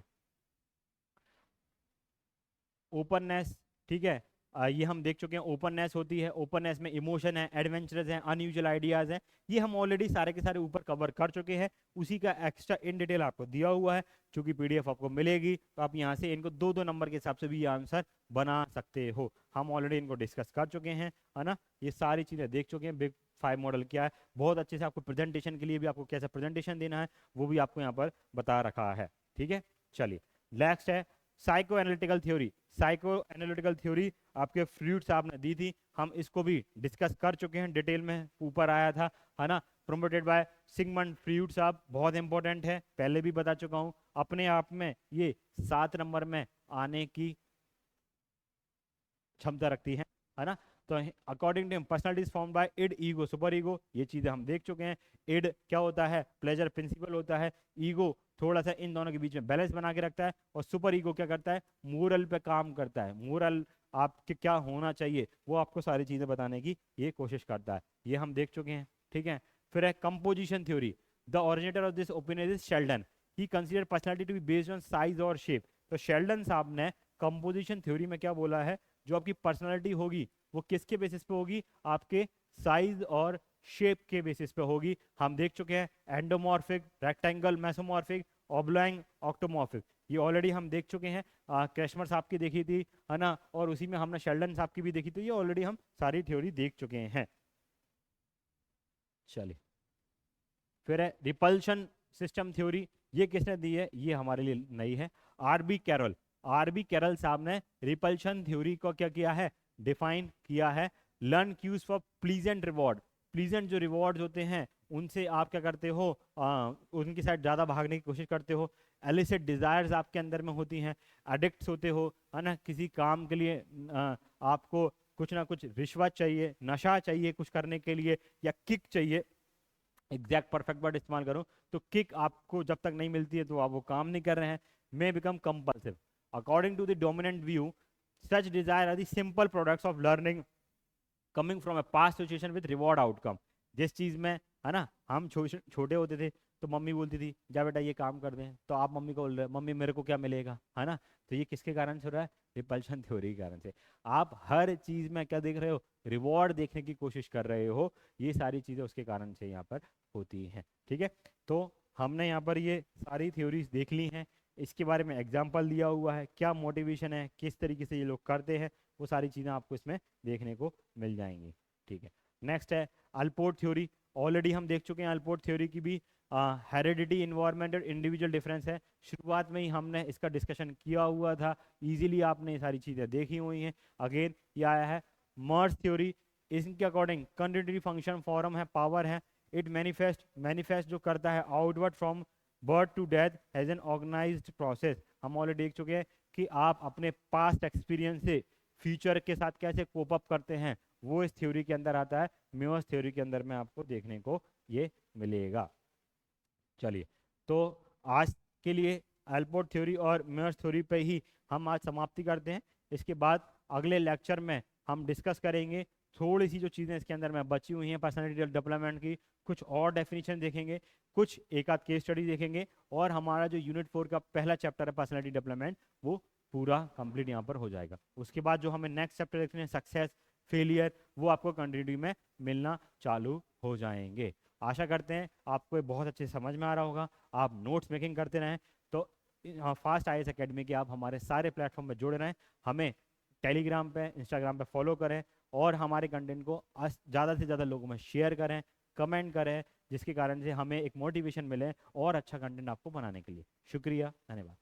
ओपननेस, ठीक है, ये हम देख चुके हैं, ओपननेस होती है। ओपननेस में इमोशन है, एडवेंचरस है, अनयूजुअल आइडियाज हैं, ये हम ऑलरेडी सारे के सारे ऊपर कवर कर चुके हैं। उसी का एक्स्ट्रा इन डिटेल आपको दिया हुआ है, चूंकि पीडीएफ आपको मिलेगी तो आप यहाँ से इनको 2-2 नंबर के हिसाब से भी ये आंसर बना सकते हो। हम ऑलरेडी इनको डिस्कस कर चुके हैं, है ना। ये सारी चीज़ें देख चुके हैं। बिग 5 मॉडल क्या है, बहुत अच्छे से आपको प्रेजेंटेशन के लिए भी आपको कैसा प्रेजेंटेशन देना है वो भी आपको यहाँ पर बता रखा है। ठीक है, चलिए नेक्स्ट है psycho analytical theory. Psycho analytical theory आपके फ्रूट्स आपने दी थी, हम इसको भी डिस्कस कर चुके हैं डिटेल में, ऊपर आया था, है ना। प्रोमोटेड बाय सिगमंड फ्रूड साहब, बहुत इंपॉर्टेंट है, पहले भी बता चुका हूँ। अपने आप में ये 7 नंबर में आने की क्षमता रखती है ना। तो according to personalities form by id, ego, super ego, ये चीजें हम देख चुके हैं। इड क्या होता है? प्लेजर प्रिंसिपल होता है। ईगो थोड़ा सा इन दोनों के बीच में बैलेंस बना के रखता है। और सुपर ईगो क्या करता है? मोरल पे काम करता है, मोरल आपके क्या होना चाहिए वो आपको सारी चीजें बताने की ये कोशिश करता है, ये हम देख चुके हैं। ठीक है, फिर है composition theory. The originator of this opinion is Sheldon, he consider personality to be based on size और शेप। तो शेल्डन साहब ने कंपोजिशन थ्योरी में क्या बोला है? जो आपकी पर्सनालिटी होगी वो किसके बेसिस पे होगी? आपके साइज और शेप के बेसिस पे होगी। हम देख चुके हैं एंडोमॉर्फिक, रेक्टेंगल, मेसोमॉर्फिक, ऑब्लाइंग, ऑक्टोमॉर्फिक, ये ऑलरेडी हम देख चुके हैं। क्रैशमर साहब की देखी थी, है ना, और उसी में हमने शेल्डन साहब की भी देखी थी, ये ऑलरेडी हम सारी थ्योरी देख चुके हैं। चलिए, फिर है रिपल्शन सिस्टम थ्योरी, ये किसने दी है? ये हमारे लिए नई है, आरबी कैरल। आरबी कैरल साहब ने रिपल्शन थ्योरी को क्या किया है? डिफाइन किया है। Learn cues for pleasant reward, pleasant जो रिवॉर्ड्स होते हैं उनसे आप क्या करते हो? उनकी साइड ज़्यादा भागने की कोशिश करते हो। एलिसिट डिजायर्स आपके अंदर में होती हैं, एडिक्ट्स होते हो, है ना, किसी काम के लिए आपको कुछ ना कुछ रिश्वत चाहिए, नशा चाहिए कुछ करने के लिए, या किक चाहिए, एग्जैक्ट परफेक्ट वर्ड इस्तेमाल करूं तो किक आपको जब तक नहीं मिलती है तो आप वो काम नहीं कर रहे हैं। May become compulsive according to the dominant view, such desire are the simple products of learning coming from a past situation with reward outcome. जिस चीज में, है ना, हम छोटे होते थे तो मम्मी बोलती थी जा बेटा ये काम कर दें, तो आप मम्मी को बोल रहे हैं मम्मी मेरे को क्या मिलेगा, है ना। तो ये किसके कारण से हो रहा है? रिपल्शन थ्योरी के कारण से। आप हर चीज में क्या देख रहे हो? रिवॉर्ड देखने की कोशिश कर रहे हो, ये सारी चीजें उसके कारण से यहाँ पर होती हैं। ठीक है, तो हमने यहाँ पर ये सारी थ्योरीज देख ली हैं, इसके बारे में एग्जाम्पल दिया हुआ है, क्या मोटिवेशन है, किस तरीके से ये लोग करते हैं, वो सारी चीज़ें आपको इसमें देखने को मिल जाएंगी। ठीक है, नेक्स्ट है अल्पोर्ट थ्योरी, ऑलरेडी हम देख चुके हैं अल्पोर्ट थ्योरी की भी हेरिडिटी, इन्वायरमेंट और इंडिविजुअल डिफरेंस है। शुरुआत में ही हमने इसका डिस्कशन किया हुआ था, इजीली आपने ये सारी चीज़ें देखी हुई हैं। अगेन ये आया है मर्ज थ्योरी, इनके अकॉर्डिंग कंट्रीब्यूटरी फंक्शन फॉर्म है, पावर है, इट मैनिफेस्ट जो करता है outward from birth to death as an organized process. हम ऑलरेडी देख चुके हैं कि आप अपने पास्ट एक्सपीरियंस से फ्यूचर के साथ कैसे कोप अप करते हैं, वो इस थ्योरी के अंदर आता है। मेयर्स थ्योरी के अंदर में आपको देखने को ये मिलेगा। चलिए, तो आज के लिए अल्पोर्ट थ्योरी और मेयर्स थ्योरी पे ही हम आज समाप्ति करते हैं। इसके बाद अगले लेक्चर में हम डिस्कस करेंगे थोड़ी सी जो चीज़ें इसके अंदर में बची हुई हैं पर्सनालिटी डेवलपमेंट की, कुछ और डेफिनेशन देखेंगे, कुछ एक आध केस स्टडी देखेंगे, और हमारा जो यूनिट 4 का पहला चैप्टर है पर्सनालिटी डेवलपमेंट, वो पूरा कंप्लीट यहाँ पर हो जाएगा। उसके बाद जो हमें नेक्स्ट चैप्टर देखने हैं सक्सेस फेलियर, वो आपको कंटिन्यूटी में मिलना चालू हो जाएंगे। आशा करते हैं आपको ये बहुत अच्छे समझ में आ रहा होगा। आप नोट्स मेकिंग करते रहें, तो फास्ट आईएएस एकेडमी के आप हमारे सारे प्लेटफॉर्म पे जुड़े रहें, हमें टेलीग्राम पे, इंस्टाग्राम पे फॉलो करें, और हमारे कंटेंट को ज़्यादा से ज़्यादा लोगों में शेयर करें, कमेंट करें, जिसके कारण से हमें एक मोटिवेशन मिले और अच्छा कंटेंट आपको बनाने के लिए। शुक्रिया, धन्यवाद।